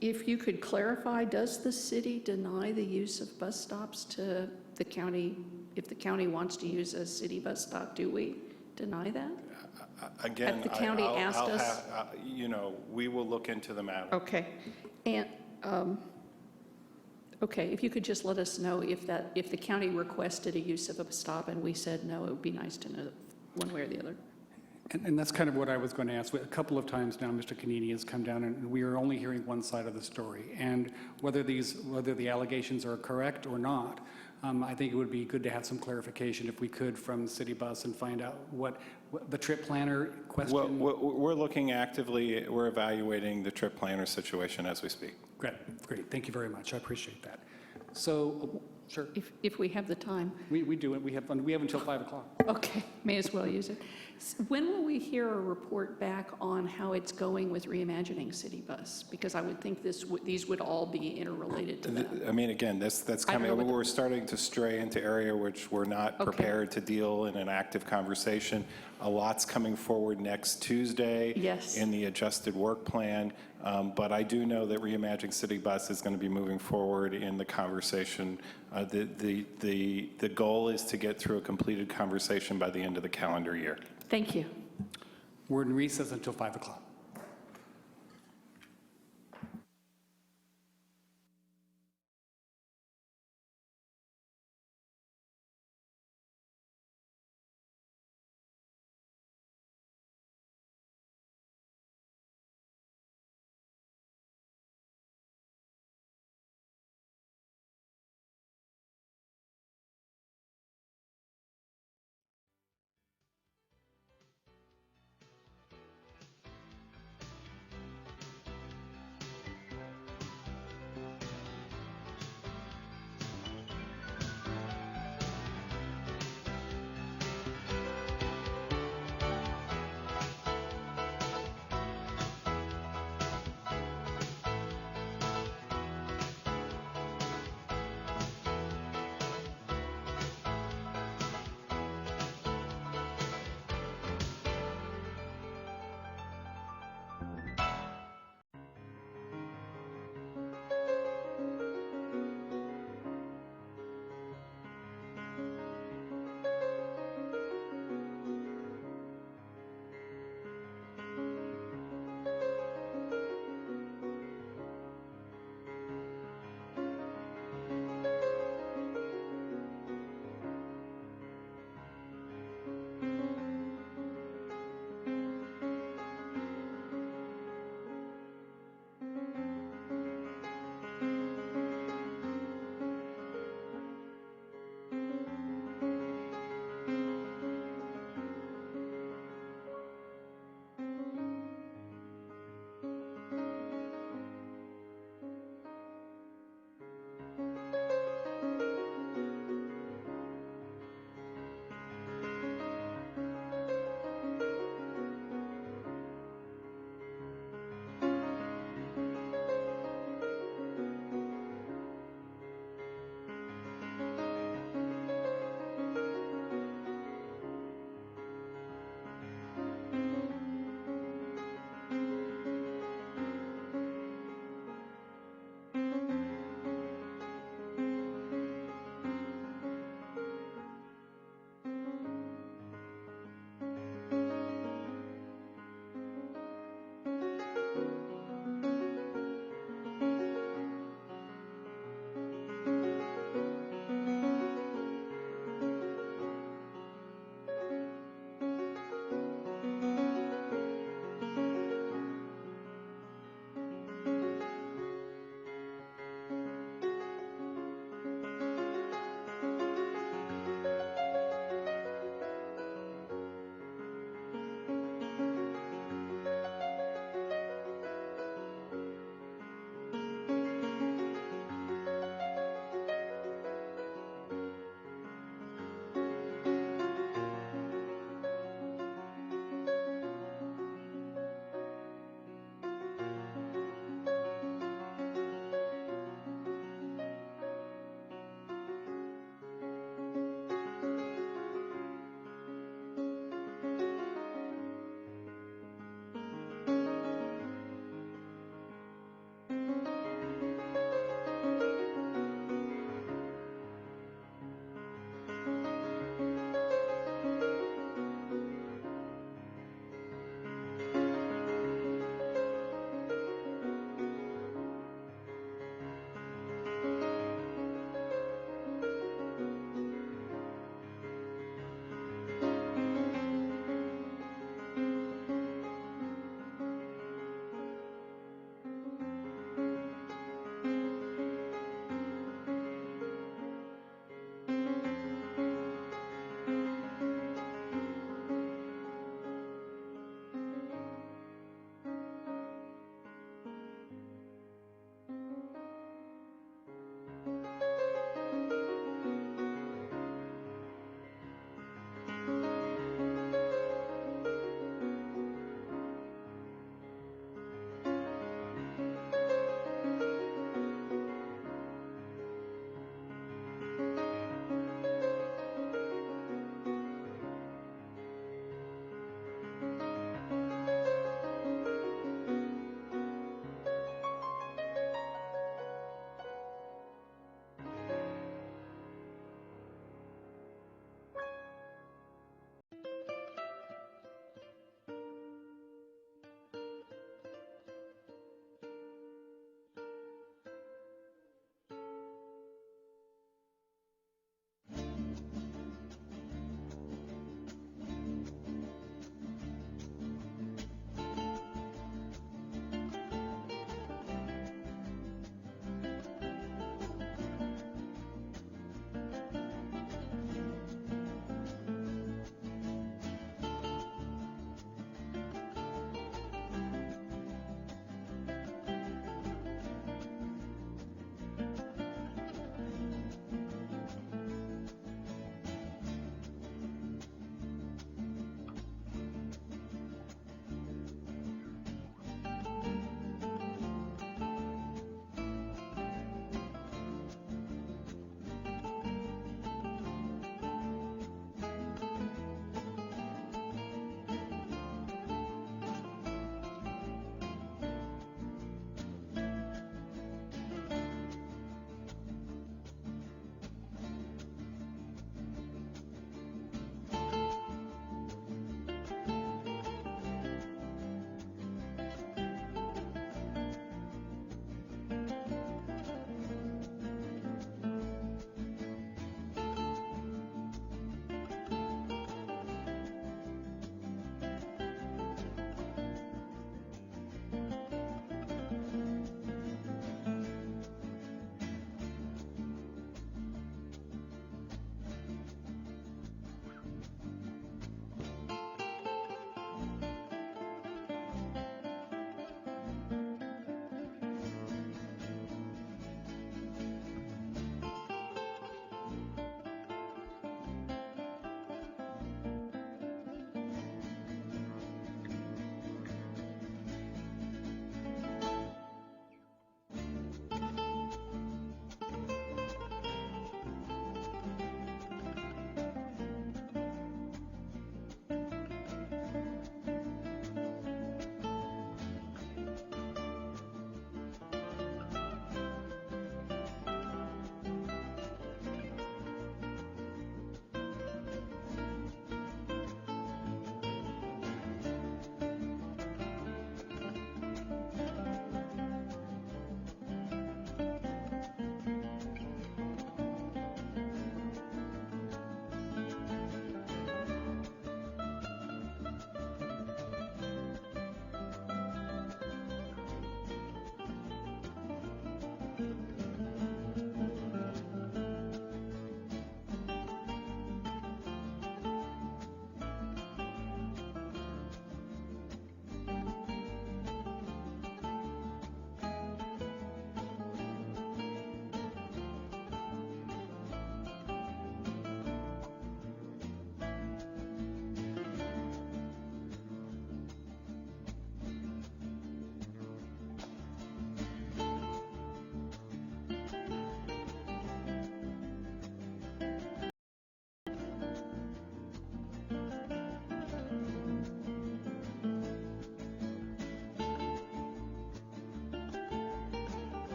Speaker 2: if you could clarify, does the city deny the use of bus stops to the county? If the county wants to use a city bus stop, do we deny that?
Speaker 14: Again,
Speaker 2: Have the county asked us?
Speaker 14: We will look into the matter.
Speaker 2: Okay. And, okay, if you could just let us know if the county requested a use of a stop and we said no, it would be nice to know one way or the other.
Speaker 4: And that's kind of what I was going to ask. A couple of times now, Mr. Canini has come down, and we are only hearing one side of the story. And whether the allegations are correct or not, I think it would be good to have some clarification if we could from City Bus and find out what the trip planner question.
Speaker 14: We're looking actively, we're evaluating the trip planner situation as we speak.
Speaker 4: Great. Thank you very much. I appreciate that. So, sure.
Speaker 2: If we have the time.
Speaker 4: We do it. We have until 5 o'clock.
Speaker 2: Okay, may as well use it. When will we hear a report back on how it's going with reimagining City Bus? Because I would think these would all be interrelated to that.
Speaker 14: I mean, again, that's coming, we're starting to stray into area which we're not prepared to deal in an active conversation. A lot's coming forward next Tuesday in the adjusted work plan, but I do know that reimagining City Bus is going to be moving forward in the conversation. The goal is to get through a completed conversation by the end of the calendar year.
Speaker 2: Thank you.
Speaker 4: We're in recess until 5 o'clock.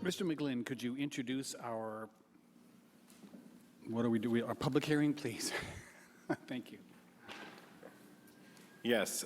Speaker 4: Mr. McGlynn, could you introduce our, what are we doing, our public hearing, please? Thank you.
Speaker 14: Yes.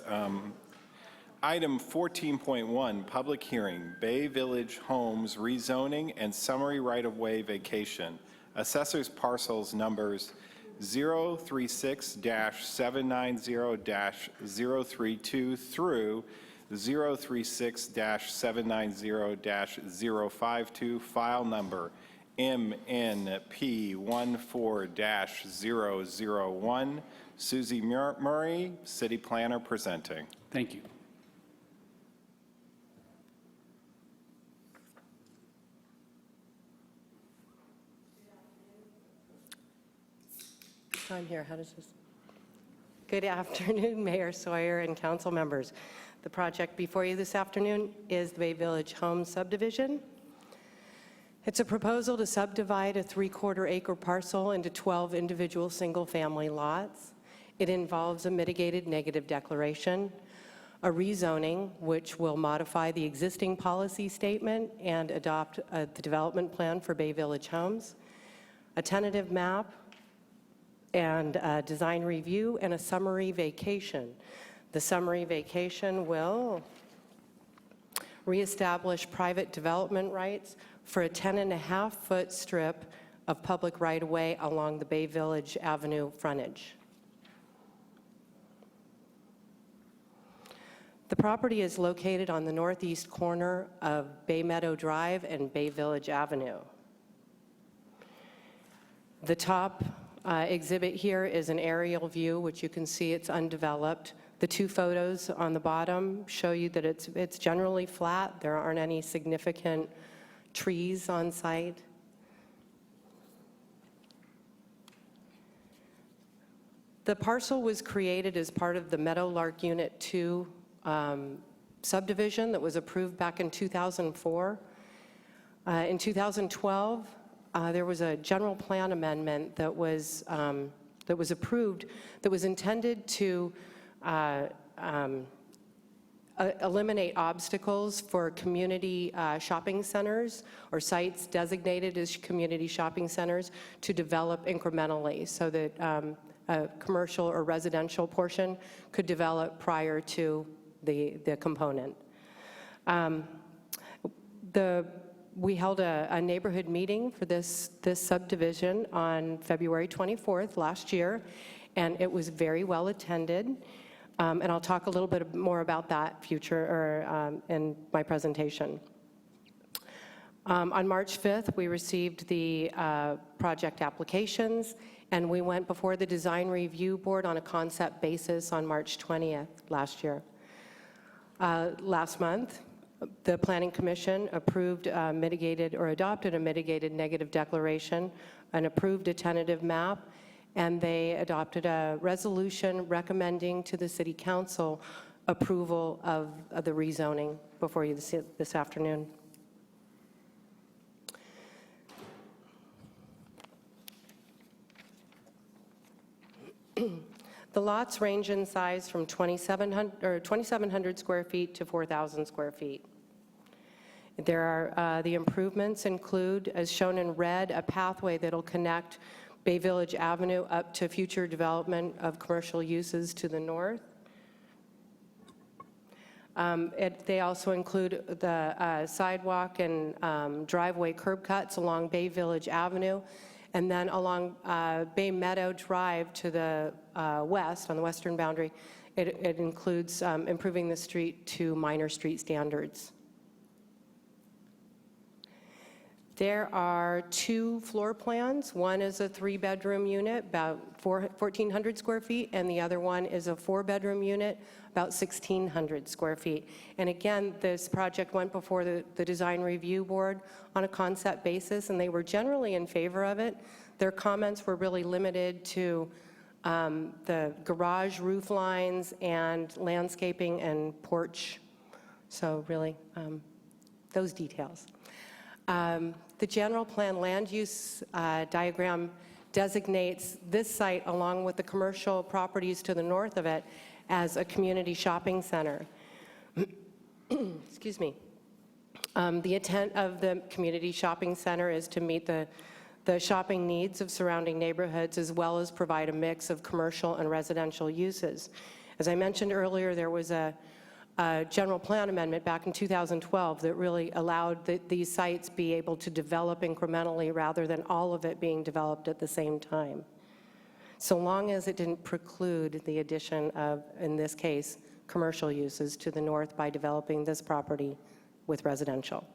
Speaker 14: Item 14.1, public hearing, Bay Village Homes rezoning and summary right-of-way vacation. Assessors parcels numbers 036-790-032 through 036-790-052, file number MNP14-001. Susie Murray, City Planner, presenting.
Speaker 4: Thank you.
Speaker 12: I'm here. How does this? Good afternoon, Mayor Sawyer and council members. The project before you this afternoon is the Bay Village Homes subdivision. It's a proposal to subdivide a 3/4 acre parcel into 12 individual single-family lots. It involves a mitigated negative declaration, a rezoning, which will modify the existing policy statement and adopt the development plan for Bay Village Homes, a tentative map, and a design review, and a summary vacation. The summary vacation will reestablish private development rights for a 10.5-foot strip of public right-of-way along the Bay Village Avenue frontage. The property is located on the northeast corner of Bay Meadow Drive and Bay Village Avenue. The top exhibit here is an aerial view, which you can see it's undeveloped. The two photos on the bottom show you that it's generally flat. There aren't any significant trees on site. The parcel was created as part of the Meadowlark Unit 2 subdivision that was approved back in 2004. In 2012, there was a general plan amendment that was approved that was intended to eliminate obstacles for community shopping centers or sites designated as community shopping centers to develop incrementally so that a commercial or residential portion could develop prior to the component. We held a neighborhood meeting for this subdivision on February 24th last year, and it was very well attended. And I'll talk a little bit more about that in my presentation. On March 5th, we received the project applications, and we went before the Design Review Board on a concept basis on March 20th last year. Last month, the Planning Commission approved adopted a mitigated negative declaration and approved a tentative map, and they adopted a resolution recommending to the City Council approval of the rezoning before you this afternoon. The lots range in size from 2,700 square feet to 4,000 square feet. There are the improvements include, as shown in red, a pathway that'll connect Bay Village Avenue up to future development of commercial uses to the north. They also include the sidewalk and driveway curb cuts along Bay Village Avenue, and then along Bay Meadow Drive to the west, on the western boundary. It includes improving the street to minor street standards. There are two floor plans. One is a 3-bedroom unit, about 1,400 square feet, and the other one is a 4-bedroom unit, about 1,600 square feet. And again, this project went before the Design Review Board on a concept basis, and they were generally in favor of it. Their comments were really limited to the garage roof lines and landscaping and porch. So really, those details. The general plan land use diagram designates this site, along with the commercial properties to the north of it, as a community shopping center. Excuse me. The intent of the community shopping center is to meet the shopping needs of surrounding neighborhoods, as well as provide a mix of commercial and residential uses. As I mentioned earlier, there was a general plan amendment back in 2012 that really allowed these sites be able to develop incrementally rather than all of it being developed at the same time, so long as it didn't preclude the addition of, in this case, commercial uses to the north by developing this property with residential.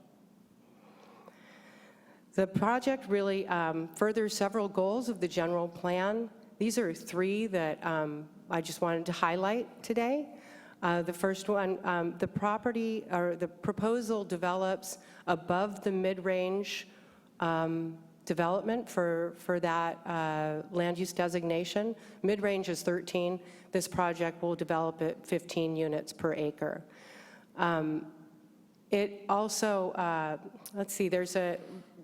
Speaker 12: The project really furthers several goals of the general plan. These are three that I just wanted to highlight today. The first one, the property or the proposal develops above the mid-range development for that land use designation. Mid-range is 13. This project will develop at 15 units per acre. It also, let's see,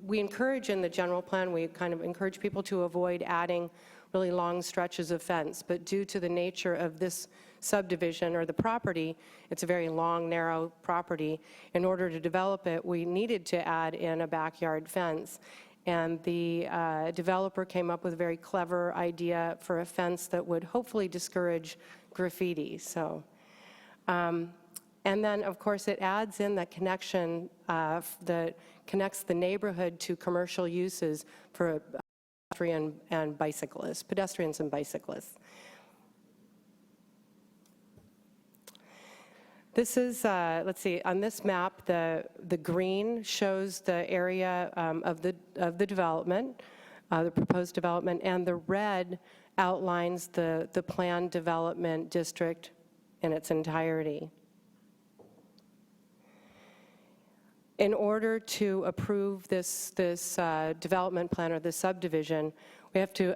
Speaker 12: we encourage in the general plan, we kind of encourage people to avoid adding really long stretches of fence, but due to the nature of this subdivision or the property, it's a very long, narrow property. In order to develop it, we needed to add in a backyard fence. And the developer came up with a very clever idea for a fence that would hopefully discourage graffiti. So, and then, of course, it adds in the connection that connects the neighborhood to commercial uses for pedestrians and bicyclists. This is, let's see, on this map, the green shows the area of the development, the proposed development, and the red outlines the planned development district in its entirety. In order to approve this development plan or this subdivision, we have to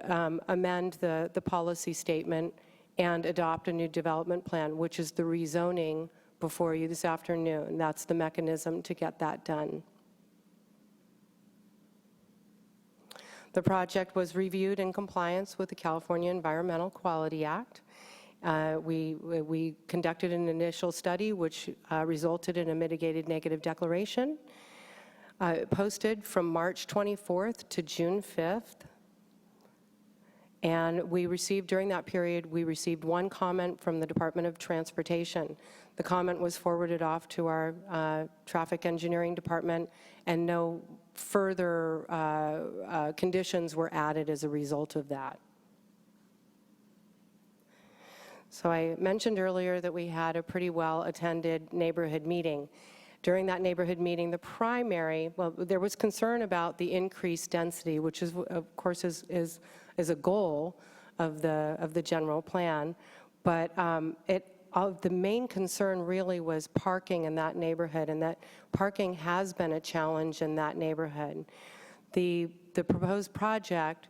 Speaker 12: amend the policy statement and adopt a new development plan, which is the rezoning before you this afternoon. That's the mechanism to get that done. The project was reviewed in compliance with the California Environmental Quality Act. We conducted an initial study which resulted in a mitigated negative declaration posted from March 24th to June 5th. And we received, during that period, we received one comment from the Department of Transportation. The comment was forwarded off to our traffic engineering department, and no further conditions were added as a result of that. So I mentioned earlier that we had a pretty well-attended neighborhood meeting. During that neighborhood meeting, there was concern about the increased density, which is, of course, is a goal of the general plan. But the main concern really was parking in that neighborhood, and that parking has been a challenge in that neighborhood. The proposed project,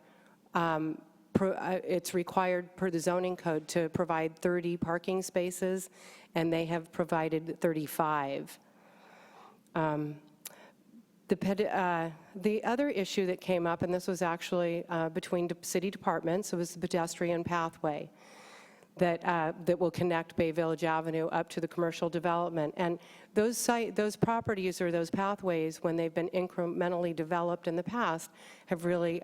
Speaker 12: it's required per the zoning code to provide 30 parking spaces, and they have provided 35. The other issue that came up, and this was actually between city departments, it was the pedestrian pathway that will connect Bay Village Avenue up to the commercial development. And those properties or those pathways, when they've been incrementally developed in the past, have really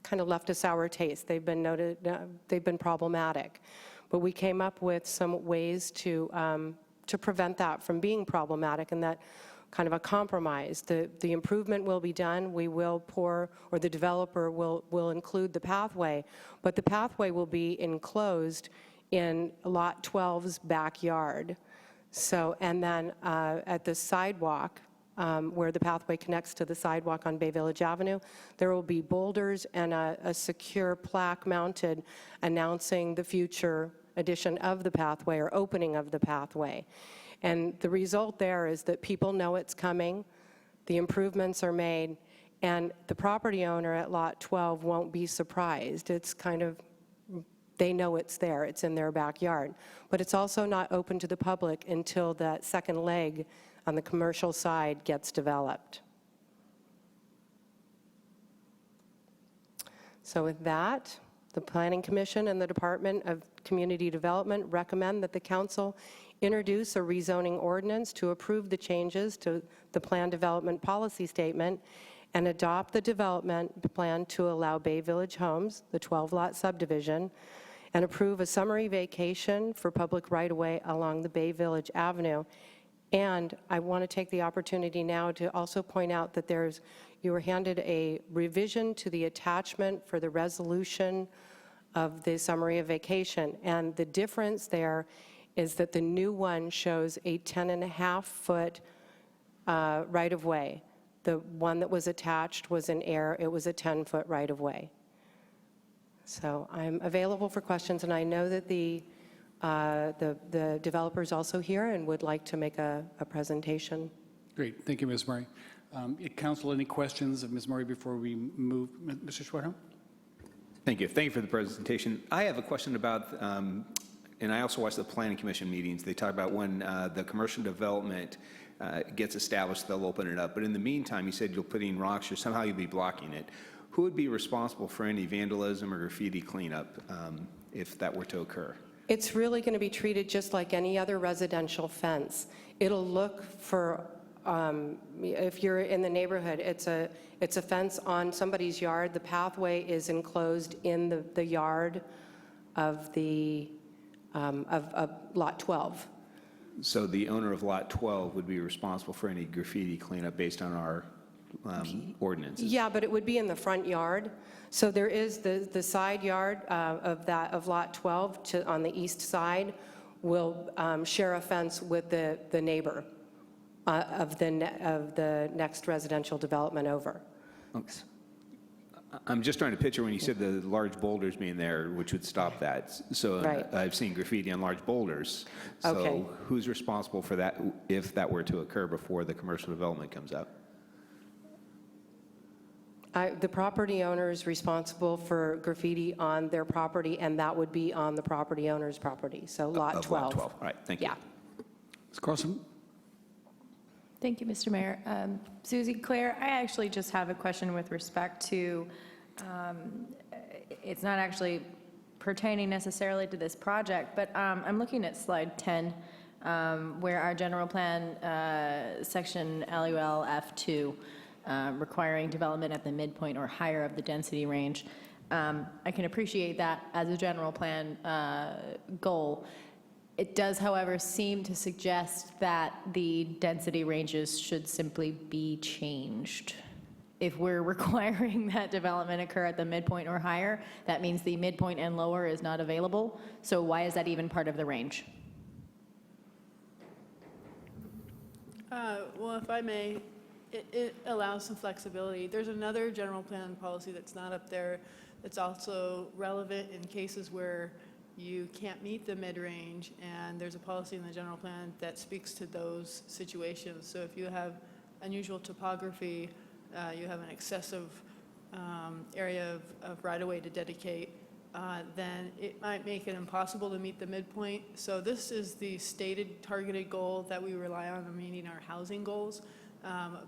Speaker 12: kind of left a sour taste. They've been problematic. But we came up with some ways to prevent that from being problematic, and that kind of a compromise. The improvement will be done. We will pour, or the developer will include the pathway, but the pathway will be enclosed in Lot 12's backyard. So, and then at the sidewalk, where the pathway connects to the sidewalk on Bay Village Avenue, there will be boulders and a secure plaque mounted announcing the future addition of the pathway or opening of the pathway. And the result there is that people know it's coming, the improvements are made, and the property owner at Lot 12 won't be surprised. It's kind of, they know it's there, it's in their backyard. But it's also not open to the public until that second leg on the commercial side gets developed. So with that, the Planning Commission and the Department of Community Development recommend that the Council introduce a rezoning ordinance to approve the changes to the plan development policy statement, and adopt the development plan to allow Bay Village Homes, the 12-lot subdivision, and approve a summary vacation for public right-of-way along the Bay Village Avenue. And I want to take the opportunity now to also point out that you were handed a revision to the attachment for the resolution of the summary of vacation. And the difference there is that the new one shows a 10.5-foot right-of-way. The one that was attached was in error. It was a 10-foot right-of-way. So I'm available for questions, and I know that the developer's also here and would like to make a presentation.
Speaker 4: Great. Thank you, Ms. Murray. Council, any questions of Ms. Murray before we move? Mr. Schwartz?
Speaker 25: Thank you. Thank you for the presentation. I have a question about, and I also watch the Planning Commission meetings. They talk about when the commercial development gets established, they'll open it up. But in the meantime, you said you'll put in rocks or somehow you'll be blocking it. Who would be responsible for any vandalism or graffiti cleanup if that were to occur?
Speaker 12: It's really going to be treated just like any other residential fence. It'll look for, if you're in the neighborhood, it's a fence on somebody's yard. The pathway is enclosed in the yard of Lot 12.
Speaker 25: So the owner of Lot 12 would be responsible for any graffiti cleanup based on our ordinances?
Speaker 12: Yeah, but it would be in the front yard. So there is the side yard of Lot 12 on the east side will share a fence with the neighbor of the next residential development over.
Speaker 25: Okay. I'm just trying to picture when you said the large boulders being there, which would stop that. So
Speaker 12: Right.
Speaker 25: I've seen graffiti on large boulders. So
Speaker 12: Okay.
Speaker 25: who's responsible for that if that were to occur before the commercial development comes up?
Speaker 12: The property owner is responsible for graffiti on their property, and that would be on the property owner's property, so Lot 12.
Speaker 25: Lot 12, all right, thank you.
Speaker 12: Yeah.
Speaker 4: Ms. Carlson?
Speaker 20: Thank you, Mr. Mayor. Susie, Claire, I actually just have a question with respect to, it's not actually pertaining necessarily to this project, but I'm looking at slide 10, where our general plan section LUL F2, requiring development at the midpoint or higher of the density range. I can appreciate that as a general plan goal. It does, however, seem to suggest that the density ranges should simply be changed. If we're requiring that development occur at the midpoint or higher, that means the midpoint and lower is not available. So why is that even part of the range?
Speaker 15: Well, if I may, it allows some flexibility. There's another general plan policy that's not up there that's also relevant in cases where you can't meet the mid-range, and there's a policy in the general plan that speaks to those situations. So if you have unusual topography, you have an excessive area of right-of-way to dedicate, then it might make it impossible to meet the midpoint. So this is the stated targeted goal that we rely on in meeting our housing goals.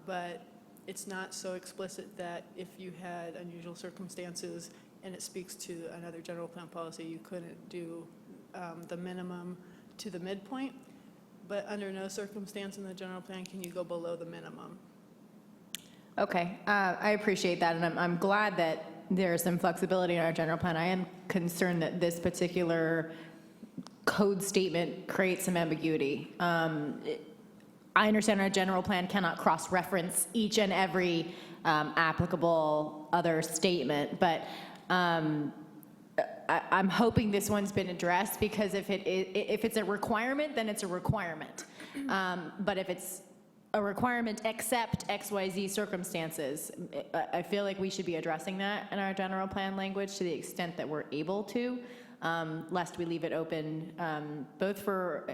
Speaker 15: But it's not so explicit that if you had unusual circumstances and it speaks to another general plan policy, you couldn't do the minimum to the midpoint. But under no circumstance in the general plan can you go below the minimum.
Speaker 20: Okay, I appreciate that, and I'm glad that there's some flexibility in our general plan. I am concerned that this particular code statement creates some ambiguity. I understand our general plan cannot cross-reference each and every applicable other statement, but I'm hoping this one's been addressed, because if it's a requirement, then it's a requirement. But if it's a requirement except XYZ circumstances, I feel like we should be addressing that in our general plan language to the extent that we're able to, lest we leave it open both for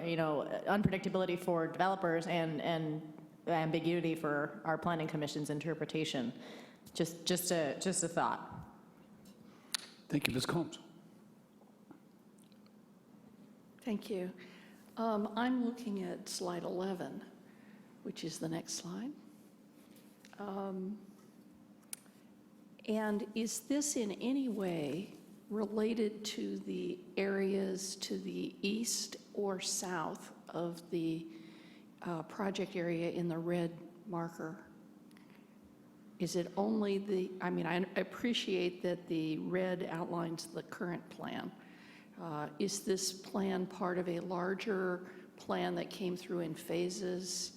Speaker 20: unpredictability for developers and ambiguity for our planning commission's interpretation. Just a thought.
Speaker 4: Thank you, Ms. Combs.
Speaker 2: Thank you. I'm looking at slide 11, which is the next slide. And is this in any way related to the areas to the east or south of the project area in the red marker? Is it only the, I mean, I appreciate that the red outlines the current plan. Is this plan part of a larger plan that came through in phases?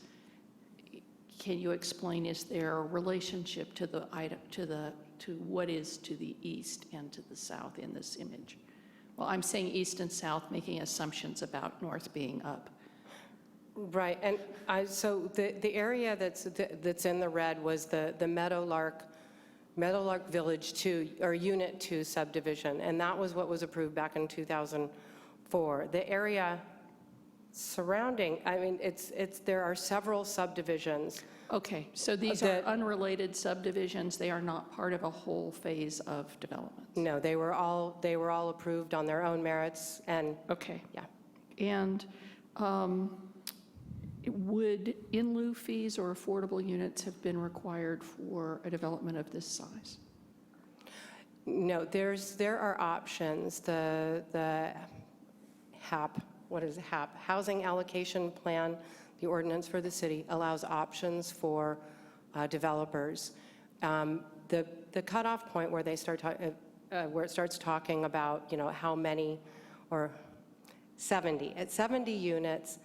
Speaker 2: Can you explain, is there a relationship to the item, to what is to the east and to the south in this image? Well, I'm saying east and south, making assumptions about north being up.
Speaker 12: Right, and so the area that's in the red was the Meadowlark Village 2, or Unit 2 subdivision, and that was what was approved back in 2004. The area surrounding, I mean, there are several subdivisions.
Speaker 2: Okay, so these are unrelated subdivisions. They are not part of a whole phase of development.
Speaker 12: No, they were all approved on their own merits, and
Speaker 2: okay,
Speaker 12: yeah.
Speaker 2: And would in lieu fees or affordable units have been required for a development of this size?
Speaker 12: No, there are options. The HAP, what is HAP? Housing Allocation Plan, the ordinance for the city allows options for developers. The cutoff point where they start where it starts talking about, you know, how many, or 70. At 70 units,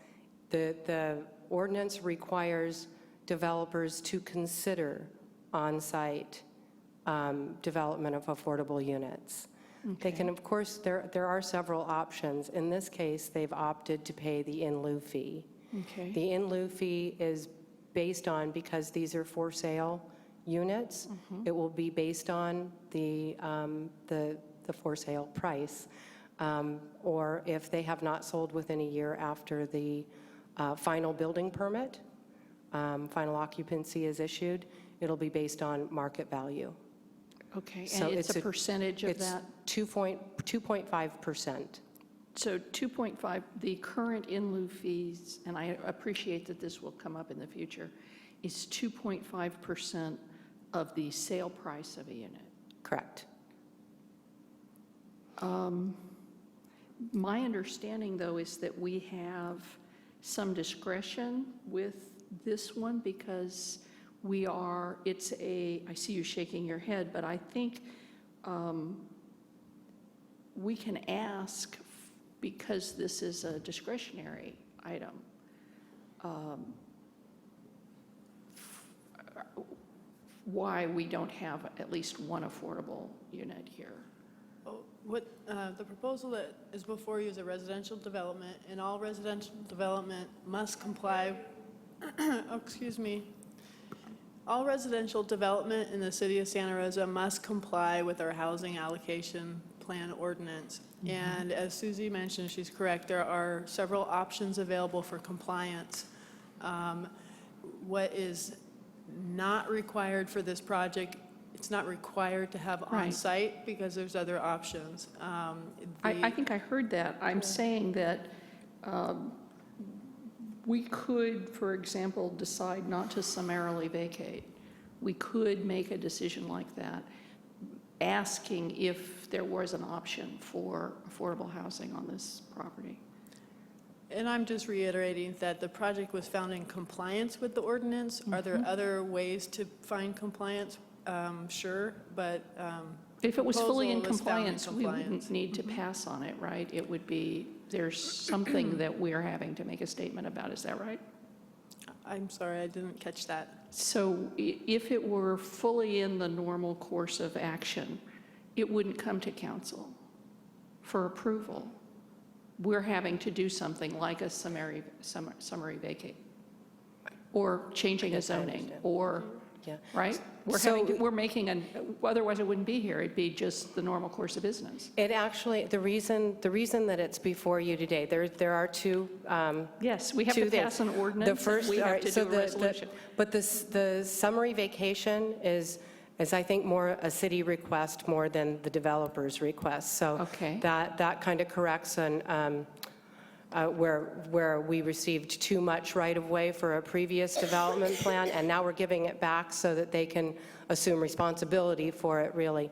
Speaker 12: the ordinance requires developers to consider on-site development of affordable units.
Speaker 2: Okay.
Speaker 12: They can, of course, there are several options. In this case, they've opted to pay the in lieu fee.
Speaker 2: Okay.
Speaker 12: The in lieu fee is based on, because these are for sale units, it will be based on the for sale price. Or if they have not sold within a year after the final building permit, final occupancy is issued, it'll be based on market value.
Speaker 2: Okay, and
Speaker 12: So
Speaker 2: it's a percentage of that?
Speaker 12: It's 2.5%.
Speaker 2: So 2.5, the current in lieu fees, and I appreciate that this will come up in the future, is 2.5% of the sale price of a unit.
Speaker 12: Correct.
Speaker 2: My understanding, though, is that we have some discretion with this one because it's a, I see you shaking your head, but I think we can ask, because this is a discretionary item, why we don't have at least one affordable unit here.
Speaker 15: What the proposal that is before you is a residential development, and all residential development must comply, oh, excuse me, all residential development in the city of Santa Rosa must comply with our housing allocation plan ordinance. And as Susie mentioned, she's correct, there are several options available for compliance. What is not required for this project, it's not required to have on-site because there's other options.
Speaker 2: I think I heard that. I'm saying that we could, for example, decide not to summarily vacate. We could make a decision like that, asking if there was an option for affordable housing on this property.
Speaker 15: And I'm just reiterating that the project was found in compliance with the ordinance. Are there other ways to find compliance? Sure, but
Speaker 2: if it was fully in
Speaker 15: proposal was found in
Speaker 2: compliance, we wouldn't need to pass on it, right? It would be, there's something that we're having to make a statement about. Is that right?
Speaker 15: I'm sorry, I didn't catch that.
Speaker 2: So if it were fully in the normal course of action, it wouldn't come to council for approval. We're having to do something like a summary vacate, or changing a zoning, or, right? We're making an, otherwise it wouldn't be here. It'd be just the normal course of business.
Speaker 12: It actually, the reason that it's before you today, there are two.
Speaker 2: Yes, we have to pass an ordinance.
Speaker 12: The first,
Speaker 2: we have to do a resolution.
Speaker 12: But the summary vacation is I think more a city request more than the developer's request. So that kind of corrects where we received too much right-of-way for a previous development plan, and now we're giving it back so that they can assume responsibility for it, really.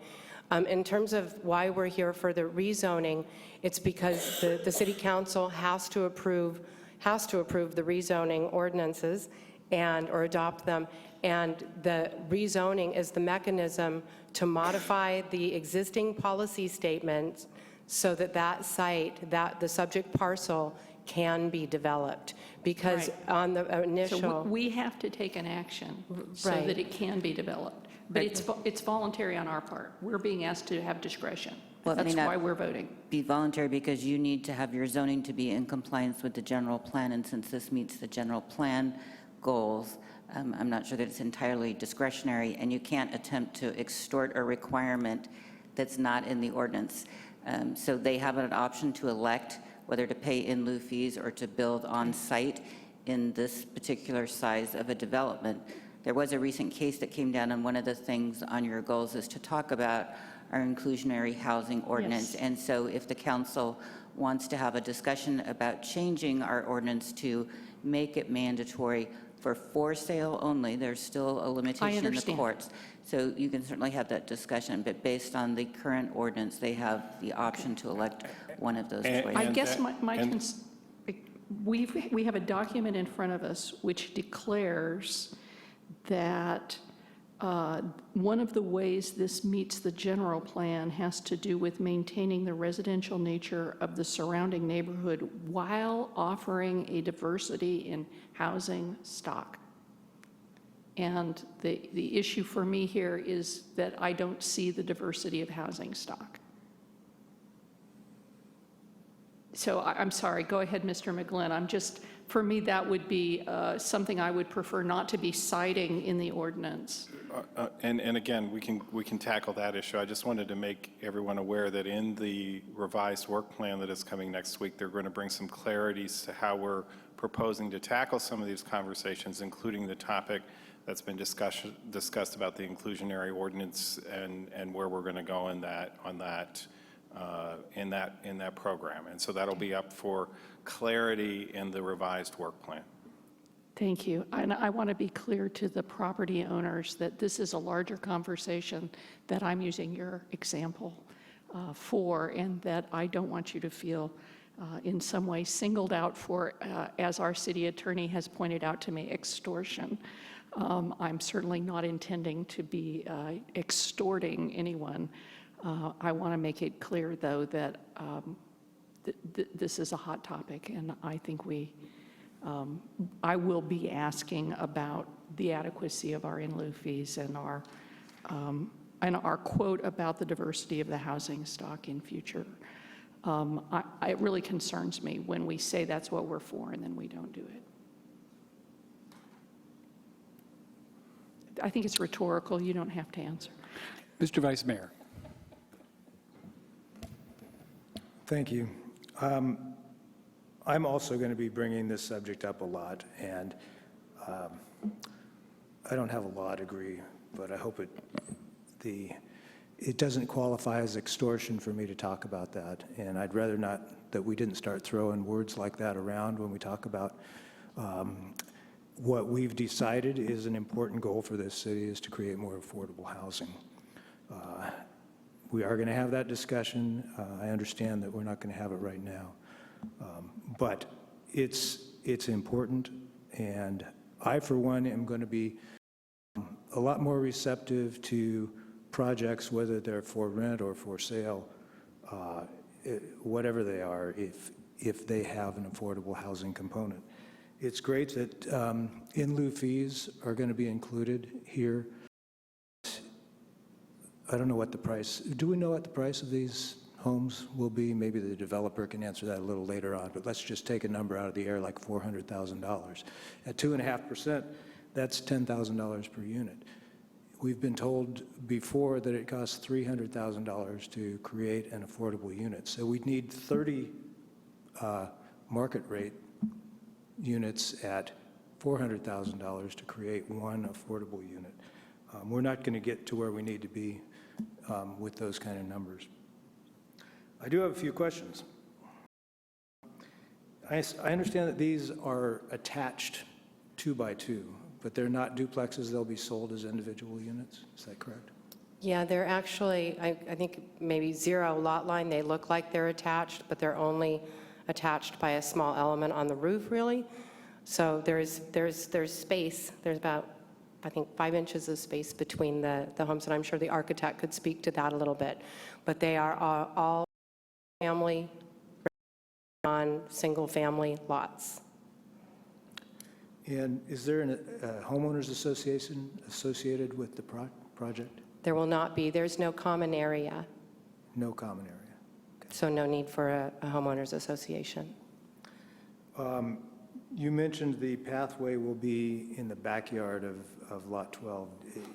Speaker 12: In terms of why we're here for the rezoning, it's because the city council has to approve has to approve the rezoning ordinances or adopt them, and the rezoning is the mechanism to modify the existing policy statements so that that site, the subject parcel, can be developed. Because
Speaker 2: Right.
Speaker 12: on the initial...
Speaker 2: So we have to take an action so
Speaker 12: Right.
Speaker 2: that it can be developed. But it's voluntary on our part. We're being asked to have discretion.
Speaker 19: Well, it may
Speaker 2: That's
Speaker 19: not
Speaker 2: why we're voting.
Speaker 19: be voluntary because you need to have your zoning to be in compliance with the general plan, and since this meets the general plan goals, I'm not sure that it's entirely discretionary, and you can't attempt to extort a requirement that's not in the ordinance. So they have an option to elect whether to pay in lieu fees or to build on site in this particular size of a development. There was a recent case that came down, and one of the things on your goals is to talk about our inclusionary housing ordinance.
Speaker 2: Yes.
Speaker 19: And so if the council wants to have a discussion about changing our ordinance to make it mandatory for sale only, there's still a limitation in the
Speaker 2: understand.
Speaker 19: courts. So you can certainly have that discussion, but based on the current ordinance, they have the option to elect one of those choices.
Speaker 2: I guess we have a document in front of us which declares that one of the ways this meets the general plan has to do with maintaining the residential nature of the surrounding neighborhood while offering a diversity in housing stock. And the issue for me here is that I don't see the diversity of housing stock. So I'm sorry, go ahead, Mr. McGlynn. For me, that would be something I would prefer not to be citing in the ordinance.
Speaker 14: And again, we can tackle that issue. I just wanted to make everyone aware that in the revised work plan that is coming next week, they're going to bring some clarities to how we're proposing to tackle some of these conversations, including the topic that's been discussed about the inclusionary ordinance and where we're going to go in that program. And so that'll be up for clarity in the revised work plan.
Speaker 2: Thank you. And I want to be clear to the property owners that this is a larger conversation that I'm using your example for, and that I don't want you to feel in some way singled out for, as our city attorney has pointed out to me, extortion. I'm certainly not intending to be extorting anyone. I want to make it clear, though, that this is a hot topic, and I think I will be asking about the adequacy of our in lieu fees and our quote about the diversity of the housing stock in future. It really concerns me when we say that's what we're for and then we don't do it. I think it's rhetorical. You don't have to answer.
Speaker 4: Mr. Vice Mayor.
Speaker 3: Thank you. I'm also going to be bringing this subject up a lot, and I don't have a law degree, but I hope it doesn't qualify as extortion for me to talk about that, and I'd rather not that we didn't start throwing words like that around when we talk about what we've decided is an important goal for this city is to create more affordable housing. We are going to have that discussion. I understand that we're not going to have it right now. But it's important, and I, for one, am going to be a lot more receptive to projects, whether they're for rent or for sale, whatever they are, if they have an affordable housing component. It's great that in lieu fees are going to be included here. I don't know what the price, do we know what the price of these homes will be? Maybe the developer can answer that a little later on, but let's just take a number out of the air like $400,000. At 2.5%, that's $10,000 per unit. We've been told before that it costs $300,000 to create an affordable unit. So we'd need 30 market rate units at $400,000 to create one affordable unit. We're not going to get to where we need to be with those kind of numbers. I do have a few questions. I understand that these are attached 2 by 2, but they're not duplexes. They'll be sold as individual units. Is that correct?
Speaker 12: Yeah, they're actually, I think maybe 0 lot line. They look like they're attached, but they're only attached by a small element on the roof, really. So there's space. There's about, I think, 5 inches of space between the homes, and I'm sure the architect could speak to that a little bit. But they are all family on single-family lots.
Speaker 3: And is there a homeowners association associated with the project?
Speaker 12: There will not be. There's no common area,
Speaker 3: No common area.
Speaker 12: so no need for a homeowners association.
Speaker 3: You mentioned the pathway will be in the backyard of Lot 12.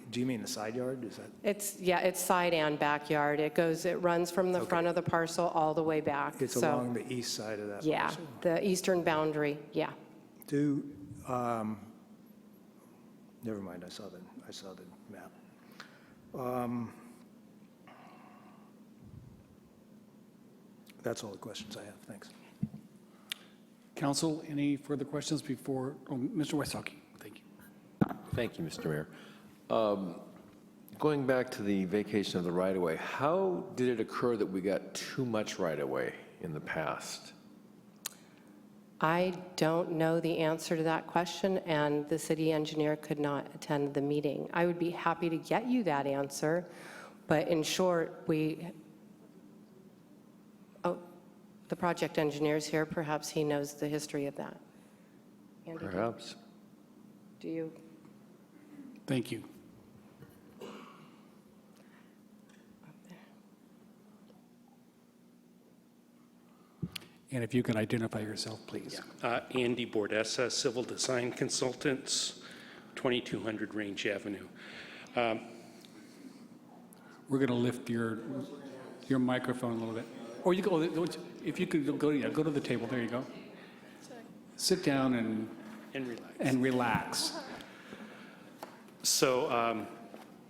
Speaker 3: Do you mean the side yard? Is that?
Speaker 12: It's side and backyard. It runs from the front of the parcel all the way back.
Speaker 3: It's
Speaker 12: So,
Speaker 3: along the east side of that
Speaker 12: yeah,
Speaker 3: parcel?
Speaker 12: the eastern boundary, yeah.
Speaker 3: Never mind, I saw the map. That's all the questions I have, thanks.
Speaker 4: Council, any further questions before, Mr. Wysocki, thank you.
Speaker 10: Thank you, Mr. Mayor. Going back to the vacation of the right-of-way, how did it occur that we got too much right-of-way in the past?
Speaker 12: I don't know the answer to that question, and the city engineer could not attend the meeting. I would be happy to get you that answer, but in short, the project engineer's here. Perhaps he knows the history of that. Andy,
Speaker 10: Perhaps.
Speaker 12: do you?
Speaker 4: Thank you. And if you can identify yourself, please.
Speaker 16: Andy Bordessa, Civil Design Consultants, 2200 Range Avenue.
Speaker 4: We're going to lift your microphone a little bit. Or you go, if you could go to the table. There you go. Sit down and relax.
Speaker 16: So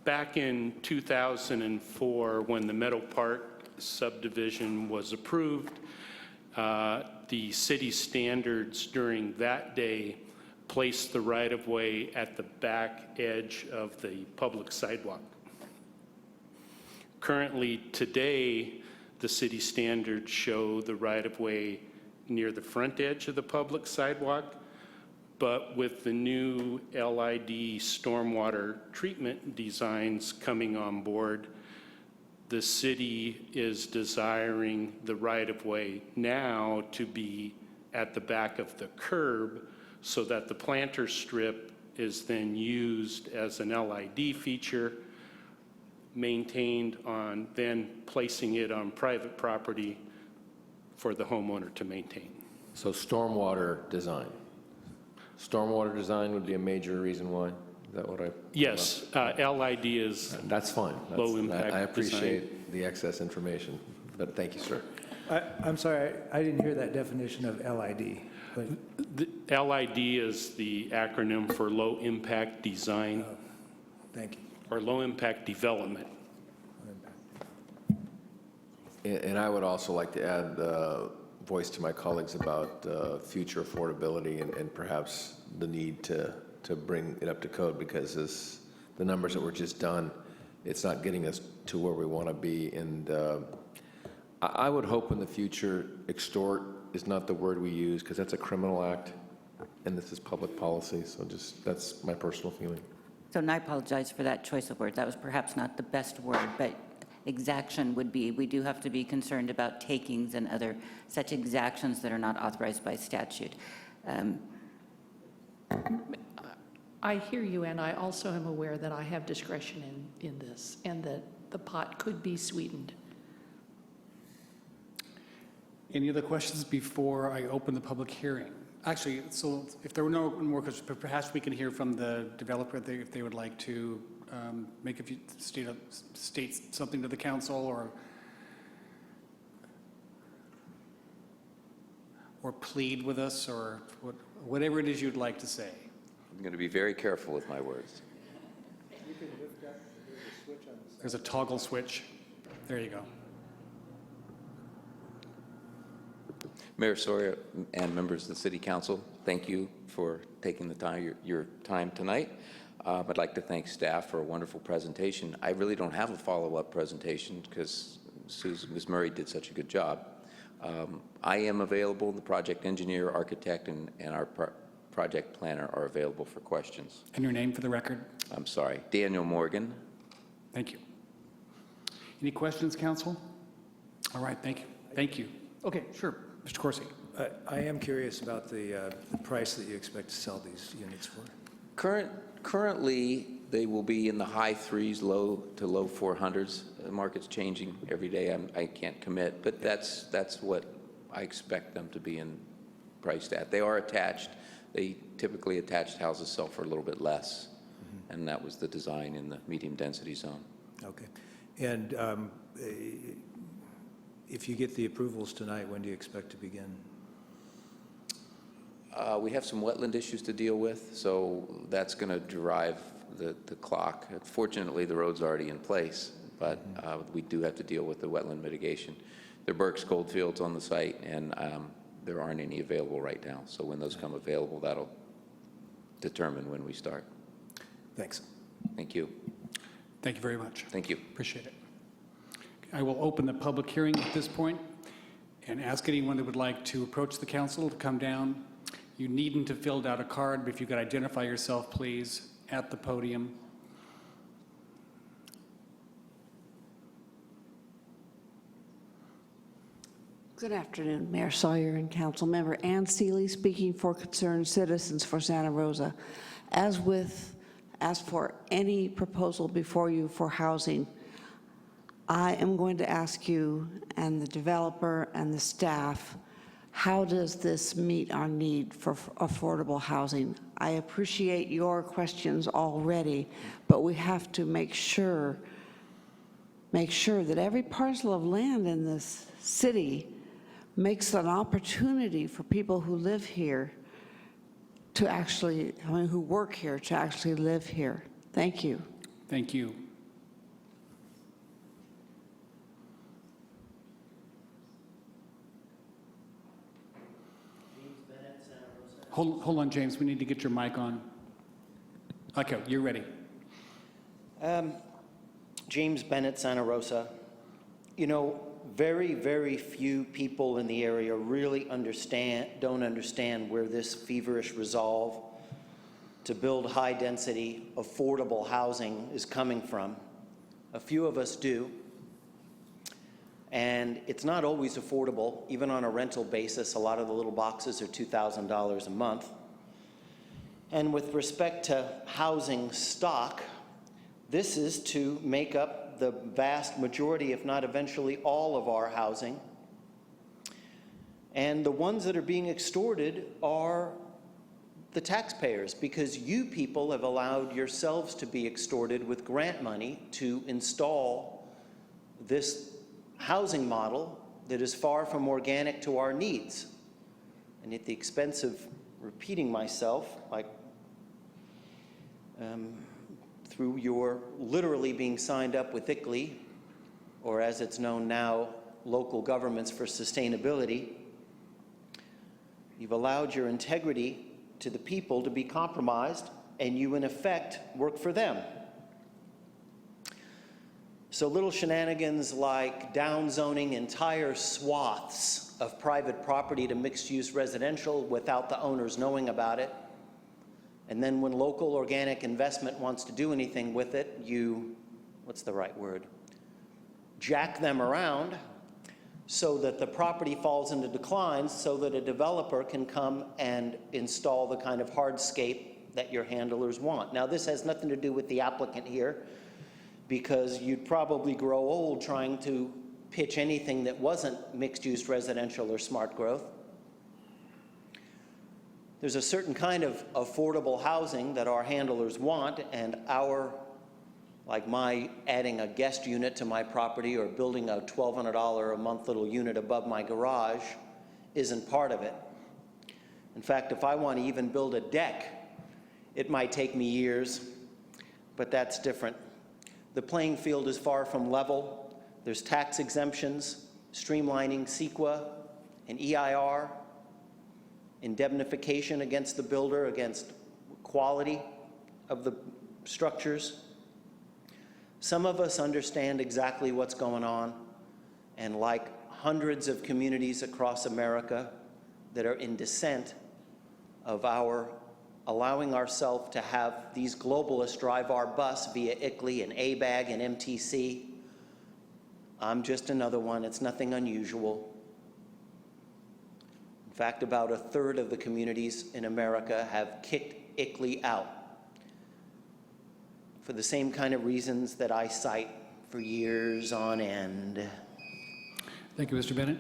Speaker 16: back in 2004, when the Meadow Park subdivision was approved, the city standards during that day placed the right-of-way at the back edge of the public sidewalk. Currently, today, the city standards show the right-of-way near the front edge of the public sidewalk, but with the new LID stormwater treatment designs coming on board, the city is desiring the right-of-way now to be at the back of the curb so that the planter strip is then used as an LID feature, maintained on, then placing it on private property for the homeowner to maintain.
Speaker 10: So stormwater design. Stormwater design would be a major reason why? Is that what I?
Speaker 16: Yes, LID is.
Speaker 10: That's fine.
Speaker 16: Low impact
Speaker 10: I appreciate
Speaker 16: design.
Speaker 10: the excess information, but thank you, sir.
Speaker 3: I'm sorry, I didn't hear that definition of LID. But
Speaker 16: The LID is the acronym for low impact design.
Speaker 3: Thank you.
Speaker 16: Or low impact development.
Speaker 10: And I would also like to add voice to my colleagues about future affordability and perhaps the need to bring it up to code, because the numbers that were just done, it's not getting us to where we want to be. And I would hope in the future, extort is not the word we use, because that's a criminal act, and this is public policy. So that's my personal feeling.
Speaker 19: So, and I apologize for that choice of word. That was perhaps not the best word, but exaction would be. We do have to be concerned about takings and other such exactions that are not authorized by statute.
Speaker 2: I hear you, and I also am aware that I have discretion in this, and that the pot could be sweetened.
Speaker 4: Any other questions before I open the public hearing? Actually, so if there were no more questions, perhaps we can hear from the developer if they would like to make a few state something to the council or plead with us, or whatever it is you'd like to say.
Speaker 17: I'm going to be very careful with my words.
Speaker 4: There's a toggle switch. There you go.
Speaker 17: Mayor Sawyer and members of the City Council, thank you for taking the time, your time tonight. I'd like to thank staff for a wonderful presentation. I really don't have a follow-up presentation because Ms. Murray did such a good job. I am available. The project engineer, architect, and our project planner are available for questions.
Speaker 4: And your name for the record?
Speaker 17: I'm sorry, Daniel Morgan.
Speaker 4: Thank you. Any questions, council? All right, thank you. Thank you. Okay, sure. Mr. Corsi.
Speaker 3: I am curious about the price that you expect to sell these units for.
Speaker 17: Currently, they will be in the high threes, low to low 400s. The market's changing every day. I can't commit, but that's what I expect them to be priced at. They are attached. They typically attached houses sell for a little bit less, and that was the design in the medium density zone.
Speaker 3: Okay. And if you get the approvals tonight, when do you expect to begin?
Speaker 17: We have some wetland issues to deal with, so that's going to drive the clock. Fortunately, the road's already in place, but we do have to deal with the wetland mitigation. There are Burke's Goldfields on the site, and there aren't any available right now. So when those come available, that'll determine when we start.
Speaker 3: Thanks.
Speaker 4: Thank you. Thank you very much.
Speaker 17: Thank you.
Speaker 4: Appreciate it. I will open the public hearing at this point and ask anyone that would like to approach the council to come down. You needn't have filled out a card, but if you could identify yourself, please, at the podium.
Speaker 9: Good afternoon, Mayor Sawyer and Council Member Ann Seeley, speaking for concerned citizens for Santa Rosa. As for any proposal before you for housing, I am going to ask you and the developer and the staff, how does this meet our need for affordable housing? I appreciate your questions already, but we have to make sure that every parcel of land in this city makes an opportunity for people who live here to actually, who work here to actually live here. Thank you.
Speaker 4: Thank you. Hold on, James. We need to get your mic on. Okay, you're ready.
Speaker 18: James Bennett, Santa Rosa. You know, very, very few people in the area really don't understand where this feverish resolve to build high-density, affordable housing is coming from. A few of us do. And it's not always affordable. Even on a rental basis, a lot of the little boxes are $2,000 a month. And with respect to housing stock, this is to make up the vast majority, if not eventually all, of our housing. And the ones that are being extorted are the taxpayers, because you people have allowed yourselves to be extorted with grant money to install this housing model that is far from organic to our needs. And at the expense of repeating myself, like through your literally being signed up with ICLEI, or as it's known now, Local Governments for Sustainability, you've allowed your integrity to the people to be compromised, and you in effect work for them. So little shenanigans like downzoning entire swaths of private property to mixed-use residential without the owners knowing about it, and then when local organic investment wants to do anything with it, you, what's the right word, jack them around so that the property falls into decline so that a developer can come and install the kind of hardscape that your handlers want. Now, this has nothing to do with the applicant here, because you'd probably grow old trying to pitch anything that wasn't mixed-use residential or smart growth. There's a certain kind of affordable housing that our handlers want, and like my adding a guest unit to my property or building a $1,200 a month little unit above my garage isn't part of it. In fact, if I want to even build a deck, it might take me years, but that's different. The playing field is far from level. There's tax exemptions, streamlining CEQA and EIR, indemnification against the builder, against quality of the structures. Some of us understand exactly what's going on, and like hundreds of communities across America that are in dissent of our allowing ourselves to have these globalists drive our bus via ICLEI and ABAG and MTC. I'm just another one. It's nothing unusual. In fact, about a third of the communities in America have kicked ICLEI out for the same kind of reasons that I cite for years on end.
Speaker 4: Thank you, Mr. Bennett.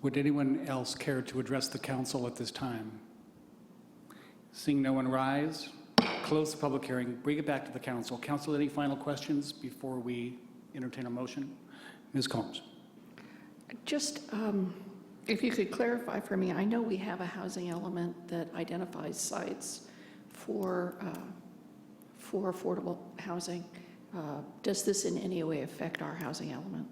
Speaker 4: Would anyone else care to address the council at this time? Seeing no one rise, close the public hearing, bring it back to the council. Council, any final questions before we entertain a motion? Ms. Combs.
Speaker 2: Just, if you could clarify for me, I know we have a housing element that identifies sites for affordable housing. Does this in any way affect our housing element?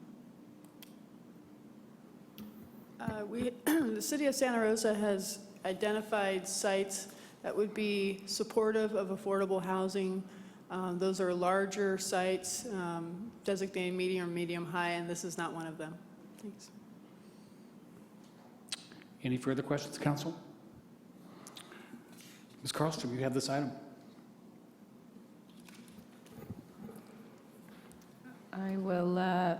Speaker 15: The City of Santa Rosa has identified sites that would be supportive of affordable housing. Those are larger sites, designated medium high, and this is not one of them. Thanks.
Speaker 4: Any further questions, council? Ms. Carlstrom, you have this item.
Speaker 20: I will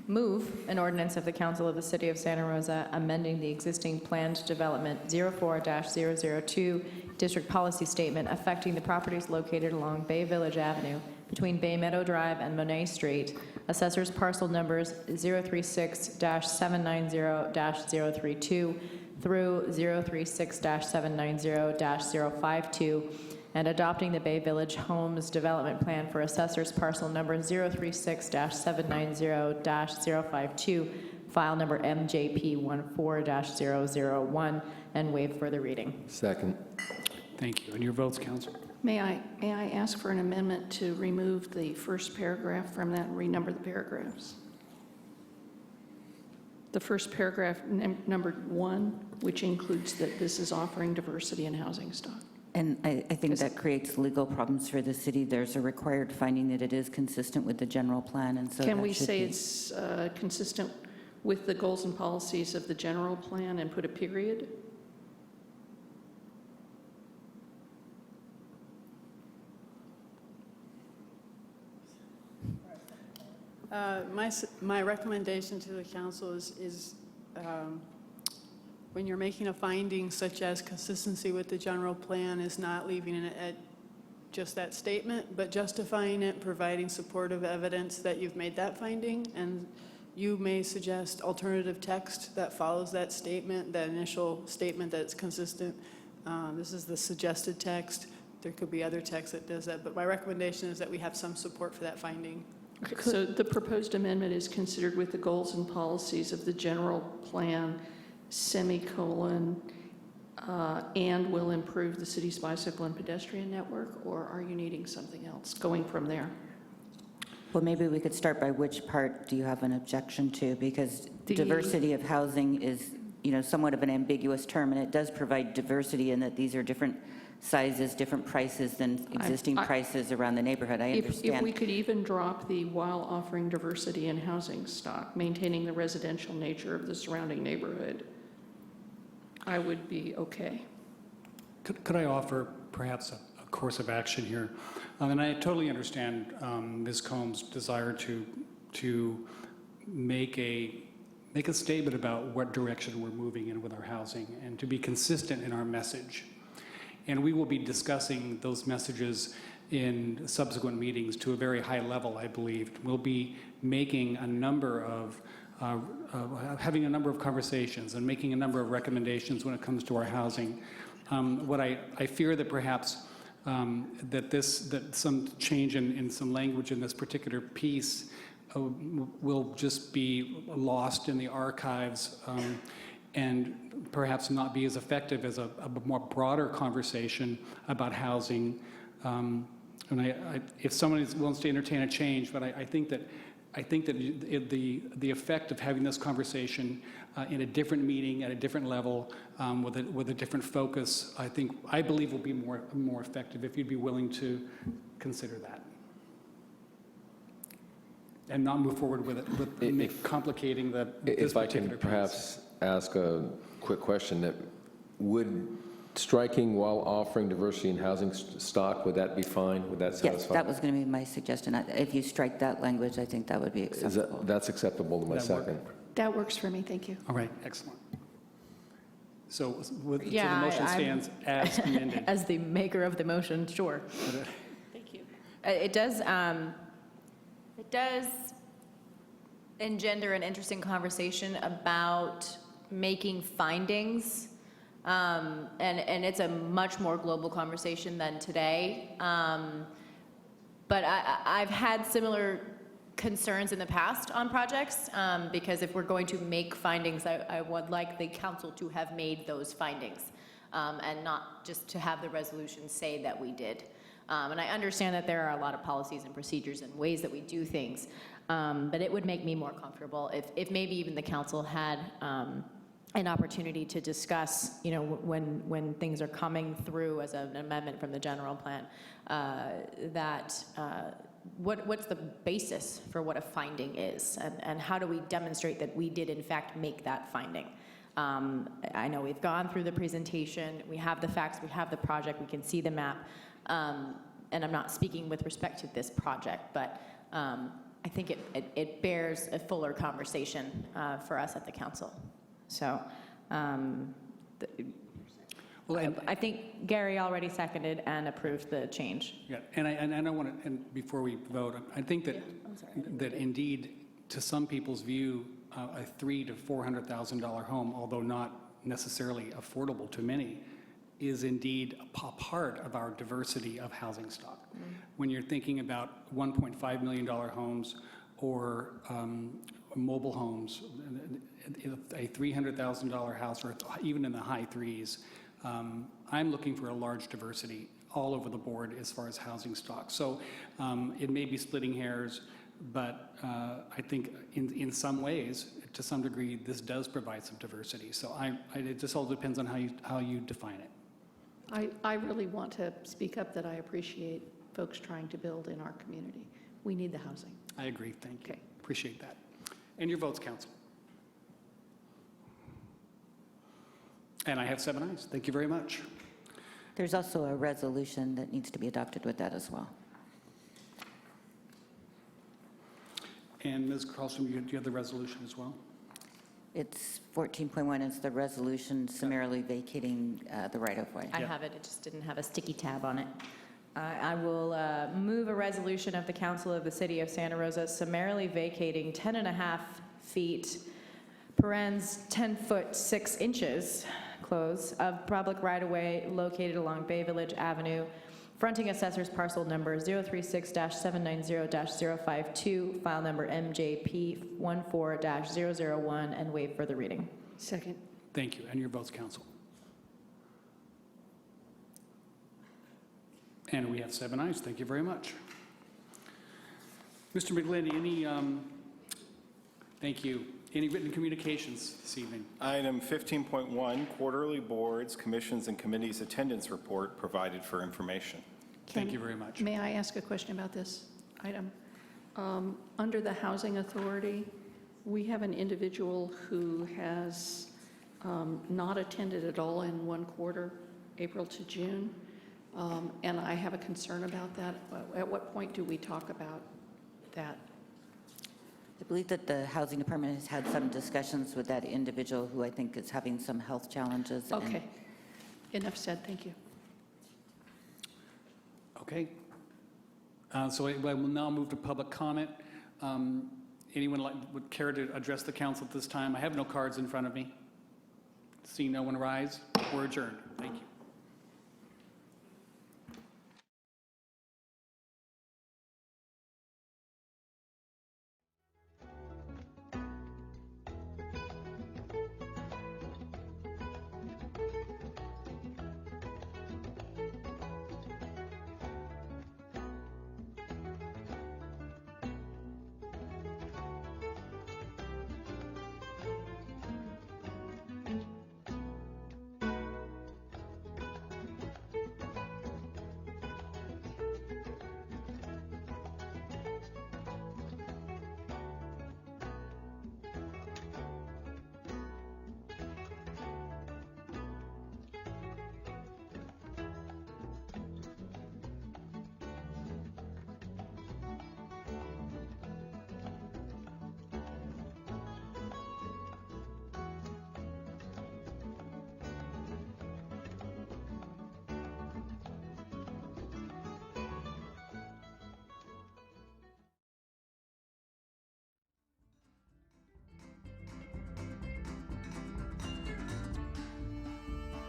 Speaker 20: move an ordinance of the Council of the City of Santa Rosa amending the existing planned development 04-002 district policy statement affecting the properties located along Bay Village Avenue between Bay Meadow Drive and Monet Street, assessors parcel numbers 036-790-032 through 036-790-052, and adopting the Bay Village Homes Development Plan for assessors parcel number 036-790-052, file number MJP14-001, and waive further reading.
Speaker 10: Second.
Speaker 4: Thank you. And your votes, council?
Speaker 2: May I ask for an amendment to remove the first paragraph from that and renumber the paragraphs? The first paragraph, numbered 1, which includes that this is offering diversity in housing stock.
Speaker 19: And I think that creates legal problems for the city. There's a required finding that it is consistent with the general plan, and so
Speaker 2: Can
Speaker 19: that
Speaker 2: we
Speaker 19: should
Speaker 2: say
Speaker 19: be-
Speaker 2: it's consistent with the goals and policies of the general plan and put a period?
Speaker 15: My recommendation to the council is when you're making a finding such as consistency with the general plan, is not leaving it at just that statement, but justifying it, providing supportive evidence that you've made that finding, and you may suggest alternative text that follows that statement, that initial statement that it's consistent. This is the suggested text. There could be other text that does that, but my recommendation is that we have some support for that finding.
Speaker 2: Okay, so the proposed amendment is considered with the goals and policies of the general plan, semicolon, and will improve the city's bicycle and pedestrian network, or are you needing something else going from there?
Speaker 19: Well, maybe we could start by which part do you have an objection to, because diversity of housing is, somewhat of an ambiguous term, and it does provide diversity in that these are different sizes, different prices than existing prices around the neighborhood. I understand.
Speaker 2: If we could even drop the while offering diversity in housing stock, maintaining the residential nature of the surrounding neighborhood, I would be okay.
Speaker 4: Could I offer perhaps a course of action here? And I totally understand Ms. Combs' desire to make a statement about what direction we're moving in with our housing and to be consistent in our message. And we will be discussing those messages in subsequent meetings to a very high level, I believe. We'll be making a number of having a number of conversations and making a number of recommendations when it comes to our housing. What I fear that perhaps that some change in some language in this particular piece will just be lost in the archives and perhaps not be as effective as a more broader conversation about housing. And if someone wants to entertain a change, but I think that the effect of having this conversation in a different meeting at a different level with a different focus, I believe will be more effective if you'd be willing to consider that. and not move forward with it, with complicating this
Speaker 10: If I
Speaker 4: particular
Speaker 10: can
Speaker 4: piece.
Speaker 10: perhaps ask a quick question, that would striking while offering diversity in housing stock, would that be fine? Would that satisfy?
Speaker 19: Yes, that was going to be my suggestion. If you strike that language, I think that would be acceptable.
Speaker 10: That's acceptable to my
Speaker 4: That work?
Speaker 10: second.
Speaker 2: That works for me, thank you.
Speaker 4: All right, excellent. So so the
Speaker 20: Yeah,
Speaker 4: motion
Speaker 20: I'm-
Speaker 4: stands as amended.
Speaker 20: As the maker of the motion, sure.
Speaker 2: Thank you.
Speaker 20: It does engender an interesting conversation about making findings, and it's a much more global conversation than today. But I've had similar concerns in the past on projects, because if we're going to make findings, I would like the council to have made those findings, and not just to have the resolution say that we did. And I understand that there are a lot of policies and procedures and ways that we do things, but it would make me more comfortable if maybe even the council had an opportunity to discuss, when things are coming through as an amendment from the general plan, what's the basis for what a finding is, and how do we demonstrate that we did in fact make that finding? I know we've gone through the presentation, we have the facts, we have the project, we can see the map, and I'm not speaking with respect to this project, but I think it bears a fuller conversation for us at the council. So I think Gary already seconded and approved the change.
Speaker 4: Yeah, and I don't want to, and before we vote, I think that, that indeed, to some people's view, a $300,000 to $400,000 home, although not necessarily affordable to many, is indeed a part of our diversity of housing stock. When you're thinking about $1.5 million homes or mobile homes, a $300,000 house, or even in the high threes, I'm looking for a large diversity all over the board as far as housing stock. So it may be splitting hairs, but I think in some ways, to some degree, this does provide some diversity. So it just all depends on how you define it.
Speaker 2: I really want to speak up that I appreciate folks trying to build in our community. We need the housing.
Speaker 4: I agree, thank you.
Speaker 2: Okay.
Speaker 4: Appreciate that. And your votes, council. And I have 7 ayes. Thank you very much.
Speaker 19: There's also a resolution that needs to be adopted with that as well.
Speaker 4: And Ms. Carlson, do you have the resolution as well?
Speaker 19: It's 14.1, it's the resolution summarily vacating the right-of-way.
Speaker 20: I have it, it just didn't have a sticky tab on it. I will move a resolution of the Council of the City of Santa Rosa summarily vacating 10.5 feet, parens 10 foot 6 inches, close, of public right-of-way located along Bay Village Avenue, fronting assessor's parcel number 036-790-052, file number MJP14-001, and waive further reading.
Speaker 2: Second.
Speaker 4: Thank you. And your votes, council. And we have 7 ayes. Thank you very much. Mr. McGlindy, thank you. Any written communications this evening?
Speaker 14: Item 15.1, quarterly boards, commissions, and committees attendance report provided for information.
Speaker 4: Thank you very much.
Speaker 2: May I ask a question about this item? Under the Housing Authority, we have an individual who has not attended at all in one quarter, April to June, and I have a concern about that. At what point do we talk about that?
Speaker 19: I believe that the Housing Department has had some discussions with that individual who I think is having some health challenges.
Speaker 2: Okay. Enough said. Thank you.
Speaker 4: Okay. So I will now move to public comment. Anyone would care to address the council at this time? I have no cards in front of me. Seeing no one rise, we're adjourned. Thank you.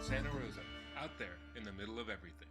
Speaker 1: Santa Rosa, out there in the middle of everything.